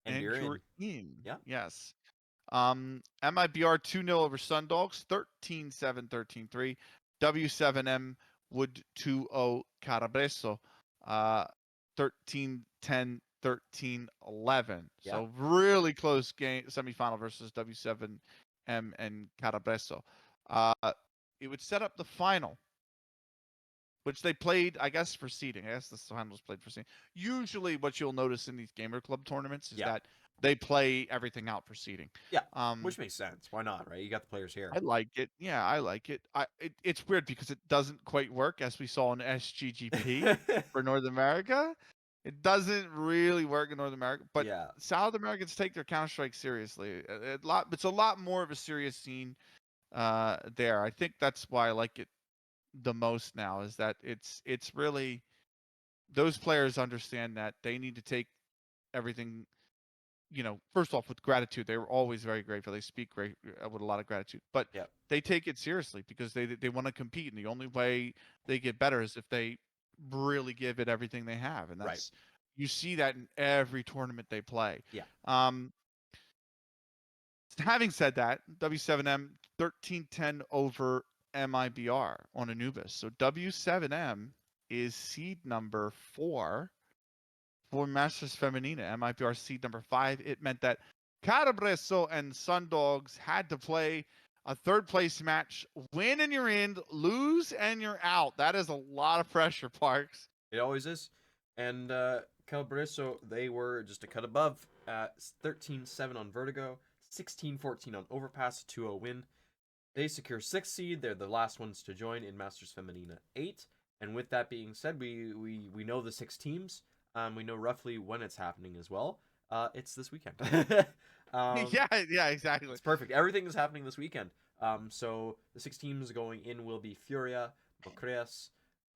And and you're you're in. in. Yeah. Yes. MIBR 2-0 over Sundogs, 13-7, 13-3. W7M would 2-0 Carabreso, 13-10, 13-11. Yeah. So really close game, semifinal versus W7M and Carabreso. It would set up the final, which they played, I guess, for seeding. I guess the final was played for seeding. Usually what you'll notice in these Gamer Club tournaments is that they play everything out for seeding. Yeah. Which makes sense. Why not, right? You got the players here. I like it. Yeah, I like it. It's weird because it doesn't quite work as we saw in SGGP for North America. It doesn't really work in North America, but Yeah. South Americans take their Counter Strike seriously. It's a lot more of a serious scene there. I think that's why I like it the most now. Is that it's really, those players understand that they need to take everything, first off with gratitude. They were always very grateful. They speak great with a lot of gratitude, but they take it seriously because they want to compete, and the only way they get better is if they really give it everything they have, and that's you see that in every tournament they play. Yeah. Having said that, W7M 13-10 over MIBR on Anubis. So W7M is seed number 4 for Masters Feminina. MIPR seed number 5. It meant that Carabreso and Sundogs had to play a third place match. Win and you're in, lose and you're out. That is a lot of pressure, Parks. It always is. And Calabreso, they were just a cut above at 13-7 on Vertigo, 16-14 on Overpass, 2-0 win. They secure 6th seed. They're the last ones to join in Masters Feminina 8. And with that being said, we know the 6 teams. We know roughly when it's happening as well. It's this weekend. Yeah, exactly. It's perfect. Everything is happening this weekend. So the 6 teams going in will be Furia, Mocreas,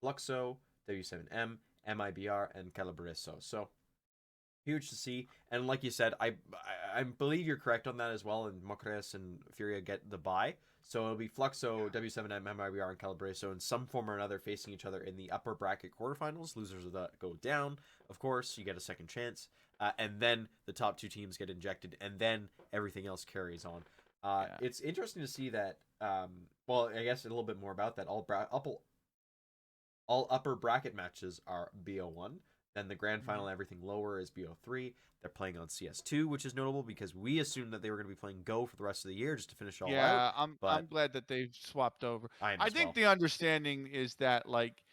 Fluxo, W7M, MIBR, and Calabreso. So huge to see. And like you said, I believe you're correct on that as well. And Mocreas and Furia get the bye. So it'll be Fluxo, W7M, MIBR, and Calabreso in some form or another facing each other in the upper bracket quarterfinals. Losers of that go down. Of course, you get a second chance. And then the top 2 teams get injected. And then everything else carries on. It's interesting to see that, well, I guess a little bit more about that. All upper bracket matches are BO1. Then the grand final, everything lower is BO3. They're playing on CS2, which is notable because we assumed that they were going to be playing Go for the rest of the year just to finish all out. Yeah, I'm glad that they've swapped over. I think the understanding is that, like,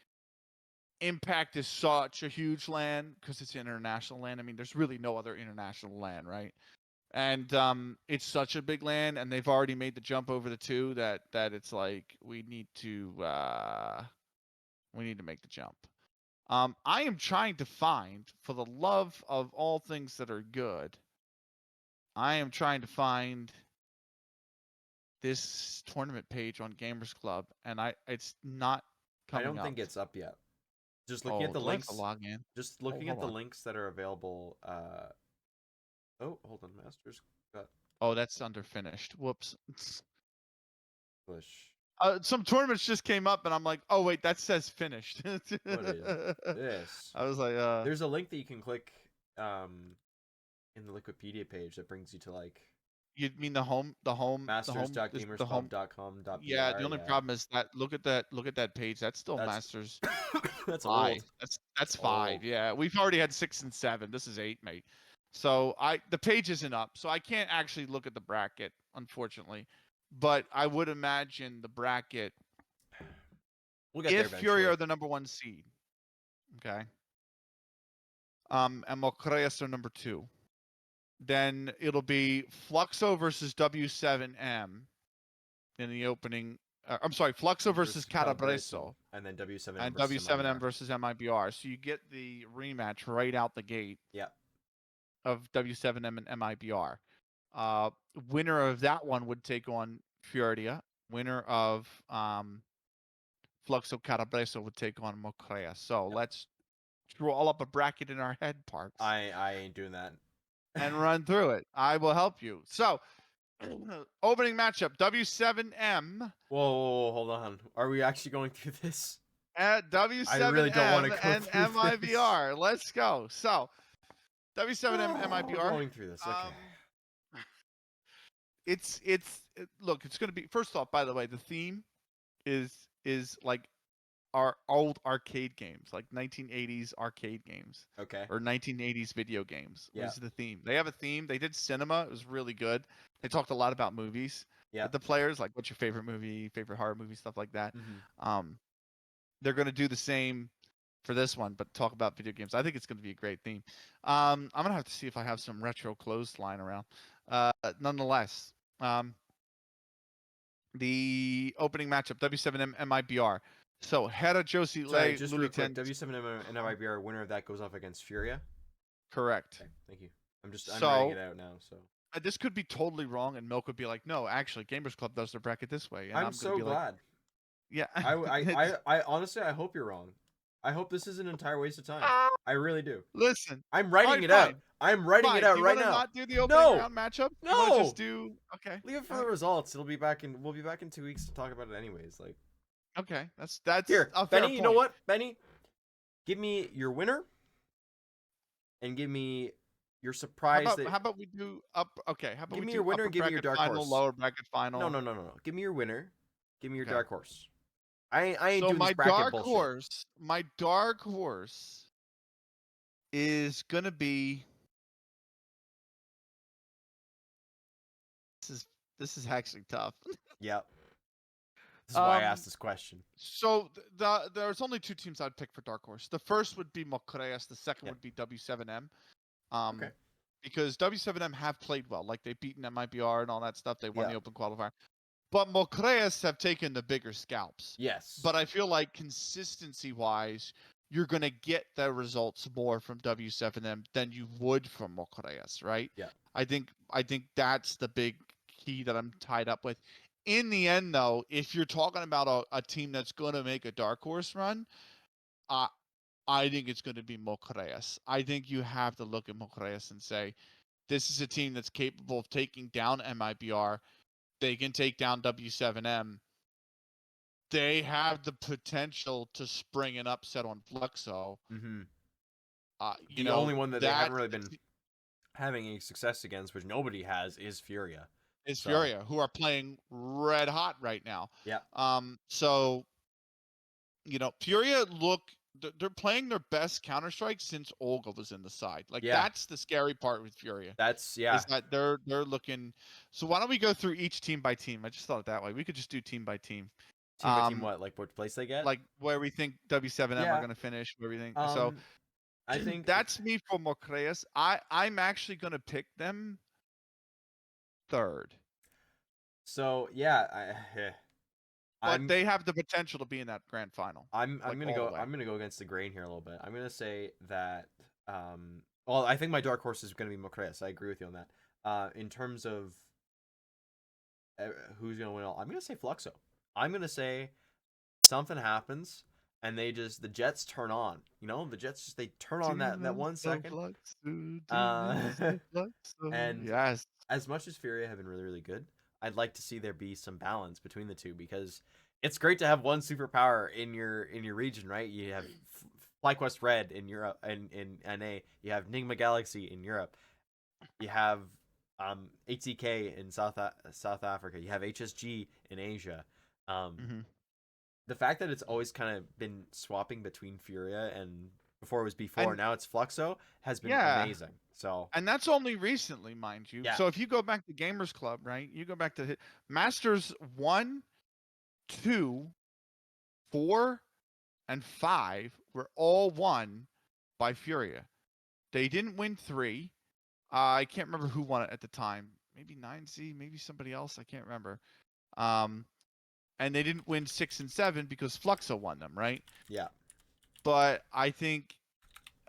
Impact is such a huge LAN because it's international LAN. I mean, there's really no other international LAN, right? And it's such a big LAN, and they've already made the jump over the 2 that it's like we need to make the jump. I am trying to find, for the love of all things that are good, I am trying to find this tournament page on Gamers Club, and it's not coming up. I don't think it's up yet. Just looking at the links. Log in. Just looking at the links that are available. Oh, hold on, Masters. Oh, that's under finished. Whoops. Push. Some tournaments just came up, and I'm like, oh wait, that says finished. What is this? I was like, there's a link that you can click in the Wikipedia page that brings you to, like, you mean the home masters.gamersclub.com.br. Yeah, the only problem is that look at that page. That's still Masters. That's 5. old. That's 5. Old. Yeah, we've already had 6 and 7. This is 8, mate. So the page isn't up, so I can't actually look at the bracket, unfortunately. But I would imagine the bracket. We'll get if there Fury are the number 1 seed, okay, and Mocreas are number 2, then it'll be Fluxo versus W7M in the opening. I'm sorry, Fluxo versus Carabreso. And then W7M and W7M versus MIBR. So you get the rematch right out the gate. Yeah. Of W7M and MIBR. Winner of that one would take on Furia. Winner of Fluxo Carabreso would take on Mocrea. So let's draw up a bracket in our head, Parks. I ain't doing that. And run through it. I will help you. So, opening matchup, W7M. Whoa, hold on. Are we actually going through this? At W7M I really don't want to go and through MIBR. This. Let's go. So, W7M MIBR. We're going through this. Okay. Look, it's going to be, first off, by the way, the theme is like our old arcade games, like 1980s arcade games. Okay. Or 1980s video games. Yeah. Is the theme. They have a theme. They did cinema. It was really good. They talked a lot about movies. Yeah. With the players, like, what's your favorite movie, favorite horror movie, stuff like that. Mm-hmm. They're going to do the same for this one, but talk about video games. I think it's going to be a great theme. I'm going to have to see if I have some retro clothes lying around. Nonetheless, the opening matchup, W7M MIBR. So Hera Josie Lei, just real quick, W7M and MIBR, winner of that goes off against Furia. Correct. Okay, thank you. I'm writing it out now. So this could be totally wrong, and Milk would be like, "No, actually, Gamers Club does their bracket this way." And I'm so glad. Like, yeah. I honestly, I hope you're wrong. I hope this is an entire waste of time. I really do. Listen, I'm writing it out. I'm writing it out right now. Not do the opening round matchup. No. Just do. Okay. Leave it for the results. We'll be back in 2 weeks to talk about it anyways. Like. Okay, that's here, a fair Benny. point. You know what, Benny? Give me your winner, and give me your surprise. How about we do up? Okay, how about give we me do your winner and give me your dark final, horse. lower bracket final. No. Give me your winner. Give me your dark horse. I ain't So doing this bracket bullshit. my dark horse is gonna be. This is this is actually tough. Yep. This is why I asked Um, this question. so there's only two teams I'd pick for dark horse. The first would be Mocreas. The second Yep. would be W7M. Okay. Because W7M have played well. Like they've beaten MIBR and all that stuff. They won Yeah. the open qualifier. But Mocreas have taken the bigger scalps. Yes. But I feel like consistency wise, you're gonna get the results more from W7M than you would from Mocreas, right? Yeah. I think that's the big key that I'm tied up with. In the end, though, if you're talking about a team that's going to make a dark horse run, uh, I think it's going to be Mocreas. I think you have to look at Mocreas and say, this is a team that's capable of taking down MIBR. They can take down W7M. They have the potential to spring an upset on Fluxo. Mm-hmm. You The know, only one that they that haven't really been having any success against, which nobody has, is Furia. is So Furia, who are playing red hot right now. yeah. So Furia they're playing their best Counter Strike since Olga was in the side. Like Yeah. that's the scary part with Furia. That's Is that they're looking. So why don't we go through each team by team? I just thought it that way. We could just do team by team. Team by team. What, like what place they get? Like where we think W7M are Yeah. gonna finish, where we think. So I think that's me for Mocreas. I'm actually gonna pick them third. so. Yeah. But they have the potential to be in that grand final. I'm Like gonna all the go. way. I'm gonna go against the grain here a little bit. I'm gonna say that. Well, I think my dark horse is gonna be Mocreas. I agree with you on that. In terms of who's gonna win all, I'm gonna say Fluxo. I'm gonna say something happens and the Jets turn on. The Jets they turn on that 1 second. And Yes. as much as Furia have been really really good, I'd like to see there be some balance between the two because it's great to have one superpower in your region, right? You have FlyQuest Red in Europe and in NA. You have Nigma Galaxy in Europe. You have ATK in South Africa. You have HSG in Asia. Mm-hmm. The fact that it's always kind of been swapping between Furia and before it was B4, And now it's Fluxo has been yeah. amazing. So And that's only recently, mind you. yeah, So if you go back to Gamers Club, right? You go back to Masters 1, 2, 4, and 5 were all won by Furia. They didn't win 3. I can't remember who won it at the time. Maybe 9Z, maybe somebody else. I can't remember. And they didn't win 6 and 7 because Fluxo won them, right? yeah. But I think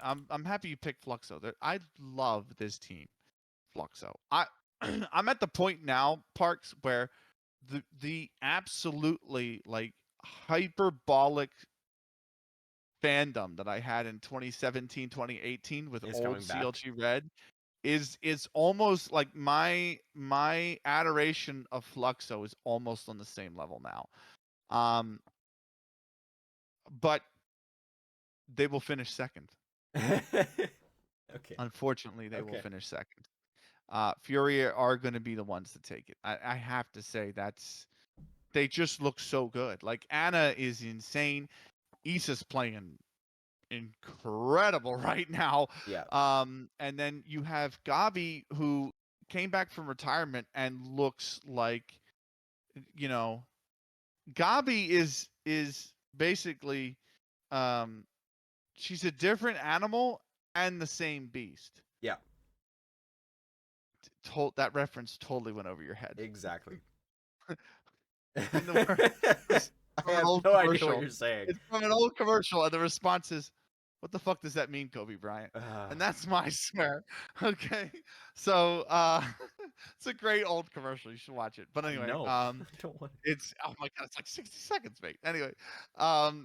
I'm happy you picked Fluxo. I love this team, Fluxo. I'm at the point now, Parks, where the absolutely like hyperbolic fandom that I had in 2017, 2018 with It's old coming back. CLG Red is almost like my adoration of Fluxo is almost on the same level now. But they will finish second. Okay. Unfortunately, they will Okay. finish second. Furia are going to be the ones to take it. I have to say they just look so good. Like Anna is insane. Issa's playing incredible right now. Yeah. And then you have Gavi who came back from retirement and looks like, Gabi is basically, she's a different animal and the same beast. Yeah. That reference totally went over your head. Exactly. And it's I from an have old no idea what commercial. you're saying. It's from an old commercial, and the response is, "What the fuck does that mean, Kobe Bryant?" And that's my swear. Okay, so it's a great old commercial. You should watch it. But anyway, No, I don't want. it's oh my god, it's like 60 seconds, mate. Anyway,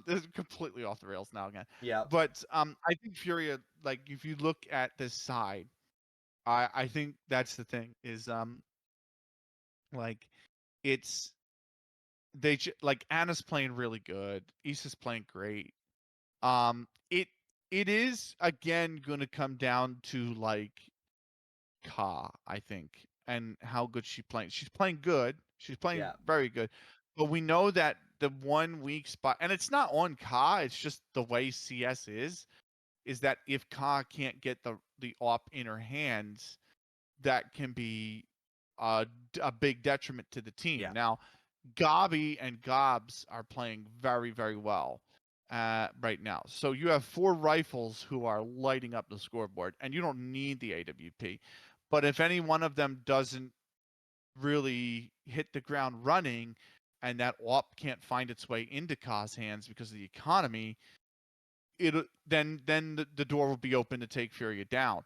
this is completely off the rails now again. Yeah. But I think Furia, like if you look at this side, I think that's the thing is like it's like Anna's playing really good. Issa's playing great. It is again going to come down to like Ka, I think, and how good she's playing. She's playing good. She's playing Yeah. very good. But we know that the one weak spot, and it's not on Ka, it's just the way CS is that if Ka can't get the op in her hands, that can be a big detriment to the team. Yeah. Now, Gabi and Gobs are playing very, very well right now. So you have 4 rifles who are lighting up the scoreboard, and you don't need the AWP. But if any one of them doesn't really hit the ground running, and that op can't find its way into Ka's hands because of the economy, then the door will be open to take Furia down.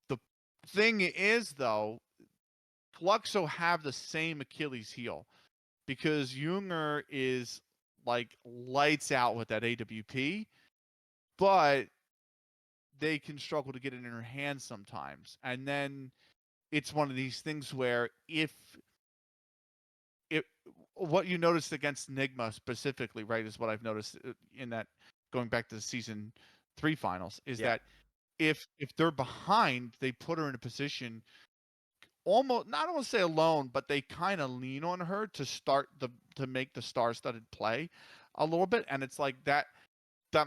The thing is, though, Fluxo have the same Achilles heel because Junger is like lights out with that AWP, but they can struggle to get it in her hands sometimes. And then it's one of these things where if what you noticed against Nigma specifically, right, is what I've noticed in that going back to the season 3 finals is that if they're behind, they put her in a position almost not want to say alone, but they kind of lean on her to make the star-studded play a little bit, and it's like that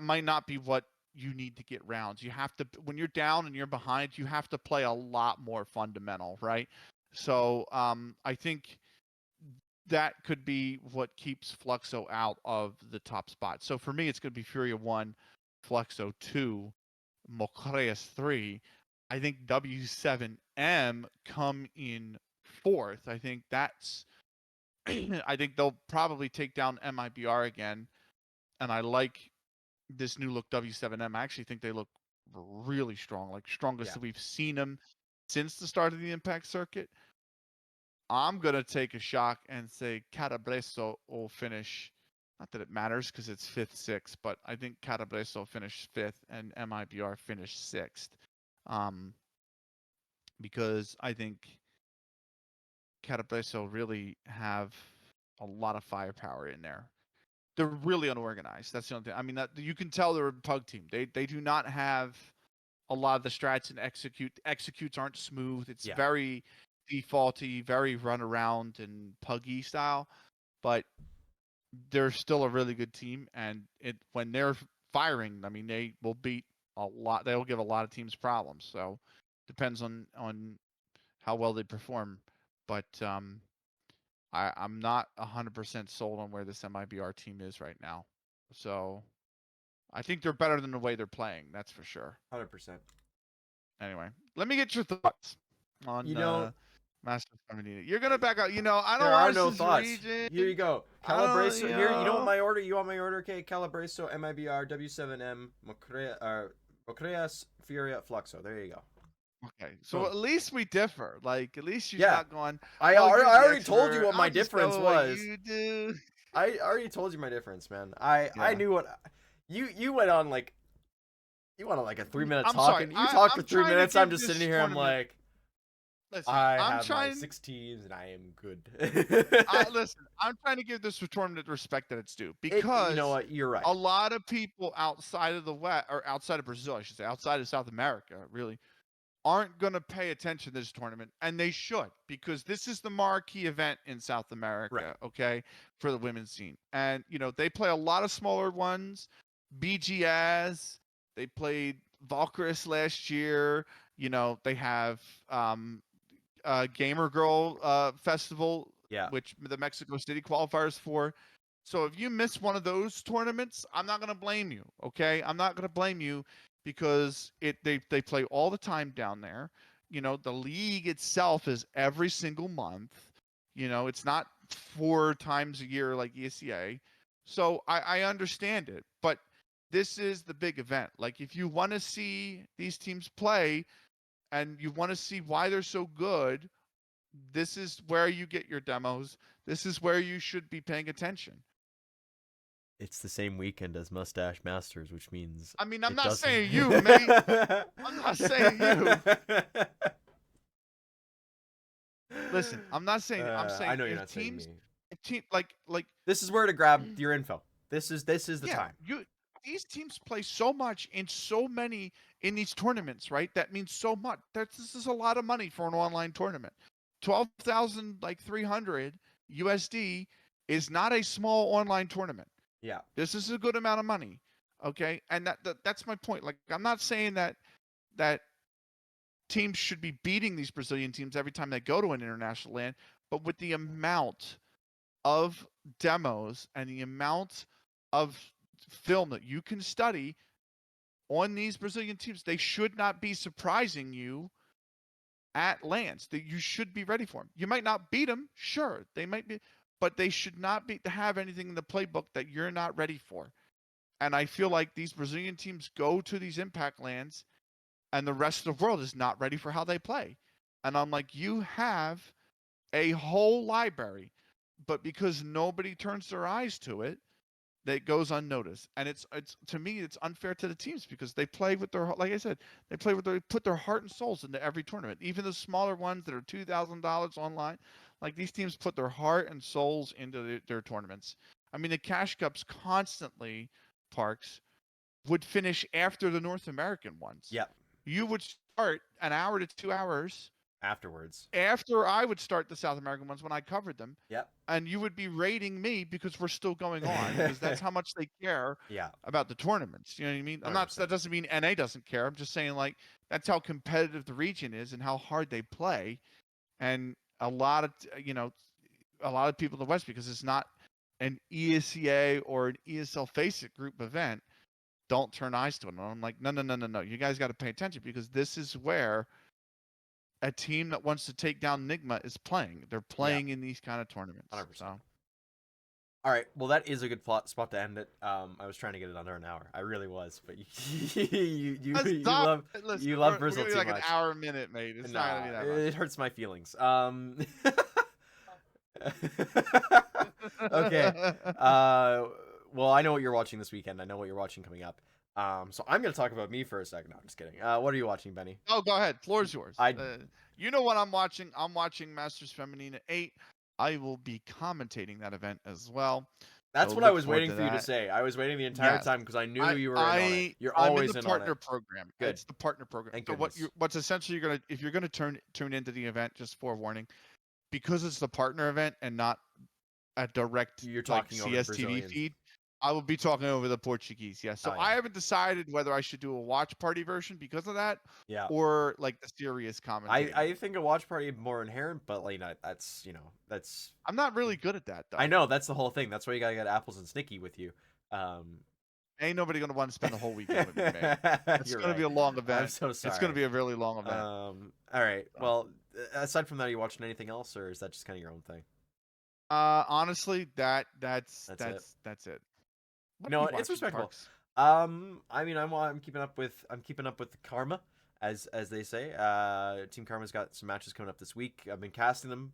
might not be what you need to get rounds. You have to, when you're down and you're behind, you have to play a lot more fundamental, right? So I think that could be what keeps Fluxo out of the top spot. So for me, it's going to be Furia 1, Fluxo 2, Mocreas 3. I think W7M come in 4th. I think that's I think they'll probably take down MIBR again. And I like this new look W7M. I actually think they look really strong, like strongest that we've seen them since the start of the Impact circuit. I'm going to take a shock and say Carabreso will finish, not that it matters because it's 5th, 6th, but I think Carabreso finished 5th and MIBR finished 6th. Because I think Carabreso really have a lot of firepower in there. They're really unorganized. That's the only thing. I mean, that you can tell they're a pug team. They do not have a lot of the strats and executes aren't smooth. It's very defaulty, very run around and puggy style, but they're still a really good team. And when they're firing, I mean, they will beat a lot. They will give a lot of teams problems. So depends on how well they perform. But I'm not 100% sold on where this MIBR team is right now. So I think they're better than the way they're playing. That's for sure. 100%. Anyway, let me get your thoughts on Masters Feminina. You're gonna back out. I don't there are watch no this thoughts. region. Here you go. Calabraso. Here, you want my order? You want my order? Okay, Calabraso, MIBR, W7M, Mocreas, Furia, Fluxo. There you go. Okay, so at least we differ. Like, at least you're not going. I already told you what my difference was. You do. I already told you my difference, man. I knew what you went on like. You went on like a 3-minute talking. You talked for 3 minutes. I'm just sitting here. I'm like, listen, I have my 6 teams and I am good. Listen, I'm trying to give this tournament the respect that it's due because you know what, you're right. A lot of people outside of the West, or outside of Brazil, I should say, outside of South America, really aren't going to pay attention to this tournament, and they should because this is the marquee event in South America, okay, for the women's scene. And they play a lot of smaller ones, BGS. They played Valkyris last year. They have Gamer Girl Festival, which the Mexico City qualifiers for. So if you miss one of those tournaments, I'm not going to blame you, okay? I'm not going to blame you because they play all the time down there. The league itself is every single month. It's not 4 times a year like ESEA. So I understand it, but this is the big event. Like, if you want to see these teams play and you want to see why they're so good, this is where you get your demos. This is where you should be paying attention. It's the same weekend as Mustache Masters, which means I'm not saying you, mate. I'm not saying you. Listen, I'm not saying I'm saying I know you're not saying me. Like this is where to grab your info. This is the time. These teams play so much in so many in these tournaments, right? That means so much. This is a lot of money for an online tournament. 12,300 USD is not a small online tournament. Yeah. This is a good amount of money. Okay. And that's my point. Like, I'm not saying that teams should be beating these Brazilian teams every time they go to an international land, but with the amount of demos and the amount of film that you can study on these Brazilian teams, they should not be surprising you at lands. That you should be ready for them. You might not beat them, sure, they might be, but they should not be to have anything in the playbook that you're not ready for. And I feel like these Brazilian teams go to these impact lands, and the rest of the world is not ready for how they play. And I'm like, you have a whole library, but because nobody turns their eyes to it, that goes unnoticed. And it's to me, it's unfair to the teams because they play with their, like I said, they put their heart and souls into every tournament. Even the smaller ones that are $2,000 online, like these teams put their heart and souls into their tournaments. I mean, the Cash Cups constantly, Parks, would finish after the North American ones. Yep. You would start an hour to 2 hours Afterwards. after I would start the South American ones when I covered them. Yep. And you would be rating me because we're still going on, because that's how much they care Yeah. about the tournaments. You know what I mean? 100%. That doesn't mean NA doesn't care. I'm just saying, like, that's how competitive the region is and how hard they play. And a lot of people in the West, because it's not an ESCA or an ESL Face-It group event, don't turn eyes to it. And I'm like, no. You guys got to pay attention, because this is where a team that wants to take down Nigma is playing. They're playing in these kind of tournaments. 100%. So. All right. Well, that is a good spot to end it. I was trying to get it under an hour. I really was, but you love Brazil too like much. An hour a minute, mate. It's not gonna be that much. It hurts my feelings. Okay. Well, I know what you're watching this weekend. I know what you're watching coming up. So I'm gonna talk about me for a second. No, I'm just kidding. What are you watching, Benny? Oh, go ahead. Floor's yours. You know what I'm watching? I'm watching Masters Feminina 8. I will be commentating that event as well. That's what I was waiting for you to say. I was waiting the entire time because I knew you were in on it. You're always in on it. I'm in the partner program. Good. It's the partner program. Thank so goodness. what's essentially if you're gonna tune into the event, just forewarning, because it's the partner event and not a direct You're talking over CSTV feed, I will be talking over the Portuguese. Yes. So I haven't decided whether I should do a watch party version because of that, or like the serious commentary. I think a watch party is more inherent, but like that's I'm not really good at that though. I know, that's the whole thing. That's why you gotta get Apples and Snicky with you. Ain't nobody gonna want to spend the whole weekend with me, man. It's gonna be a long event. I'm so sorry. It's gonna be a really long event. All right. Well, aside from that, are you watching anything else, or is that just kind of your own thing? Honestly, that's it. No, it's respectable. I mean, I'm keeping up with the karma, as they say. Team Karma's got some matches coming up this week. I've been casting them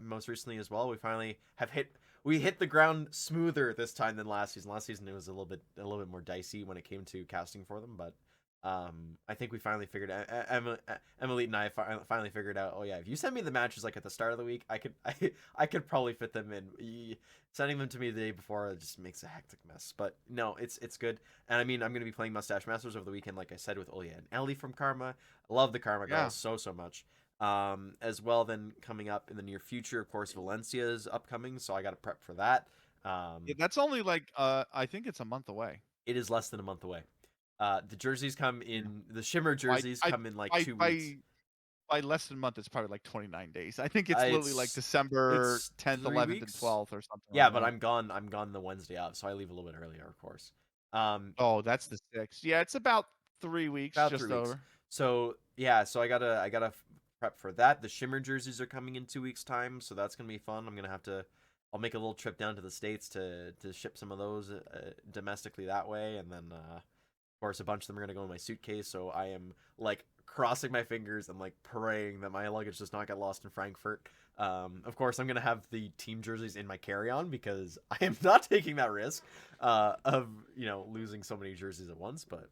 most recently as well. We finally have hit the ground smoother this time than last season. Last season it was a little bit more dicey when it came to casting for them, but I think we finally figured out. Emily and I finally figured out. Oh yeah, if you send me the matches like at the start of the week, I could probably fit them in. Sending them to me the day before, it just makes a hectic mess. But no, it's good. And I mean, I'm gonna be playing Mustache Masters over the weekend, like I said, with Olya and Ellie from Karma. I love the Karma girls so much. As well, then coming up in the near future, of course, Valencia is upcoming, so I got to prep for that. That's only like I think it's a month away. It is less than a month away. The jerseys come in, the Shimmer jerseys come in like 2 weeks. By less than a month, it's probably like 29 days. I think it's literally like December 10th, 11th, and 12th or something. Yeah, but I'm gone the Wednesday of, so I leave a little bit earlier, of course. Oh, that's the 6th. Yeah, it's about 3 weeks, about just 3 weeks. over. So yeah, so I gotta prep for that. The Shimmer jerseys are coming in 2 weeks' time, so that's gonna be fun. I'll make a little trip down to the States to ship some of those domestically that way, and then of course a bunch of them are gonna go in my suitcase. So I am like crossing my fingers and like praying that my luggage does not get lost in Frankfurt. Of course, I'm gonna have the team jerseys in my carry-on because I am not taking that risk of losing so many jerseys at once. But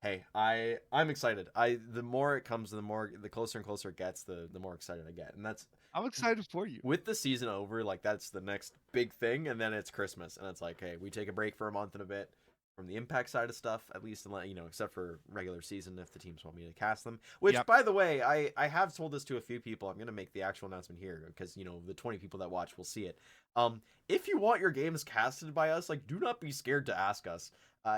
hey, I'm excited. The more it comes, the closer and closer it gets, the more excited I get, and I'm excited for you. With the season over, like that's the next big thing, and then it's Christmas, and it's like, hey, we take a break for a month and a bit. from the Impact side of stuff, at least, except for regular season if the teams want me to cast them. Which, Yep. by the way, I have told this to a few people. I'm gonna make the actual announcement here because the 20 people that watch will see it. If you want your games casted by us, like, do not be scared to ask us.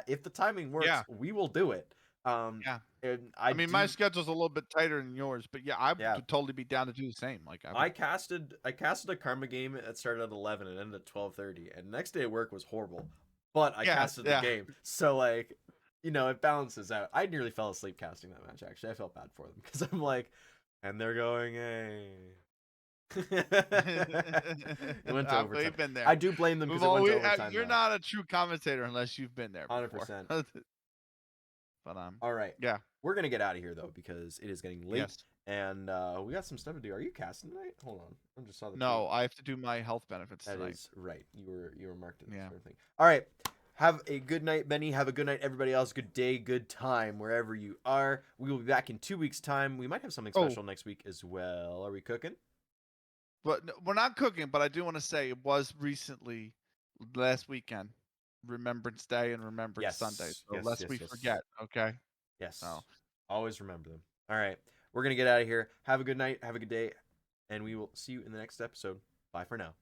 If the timing works, Yeah. we will do it. Yeah. And I mean, my schedule's a little bit tighter than yours, but yeah, I Yeah. would totally be down to do the same. Like I casted a Karma game that started at 11 and ended at 12:30, and the next day at work was horrible. But I casted the game, so like, it balances out. I nearly fell asleep casting that match. Actually, I felt bad for them because I'm like, and they're going, hey. It went to overtime. We've been there. I do blame them because it went to overtime. You're not a true commentator unless you've been there. 100%. But all right. Yeah. We're gonna get out of here though because it is getting late. Yes. And we got some stuff to do. Are you casting tonight? Hold on. I just saw the No, tweet. I have to do my health benefits That tonight. is right. You were marked in this Yeah. sort of thing. All right. Have a good night, Benny. Have a good night, everybody else. Good day, good time, wherever you are. We will be back in 2 weeks' time. We might have something special next week as well. Are we cooking? But no, we're not cooking. But I do want to say it was recently last weekend, Remembrance Day and Remembrance Sunday. So lest we forget. Okay. Yes. Always remember them. All right. We're going to get out of here. Have a good night. Have a good day. And we will see you in the next episode. Bye for now.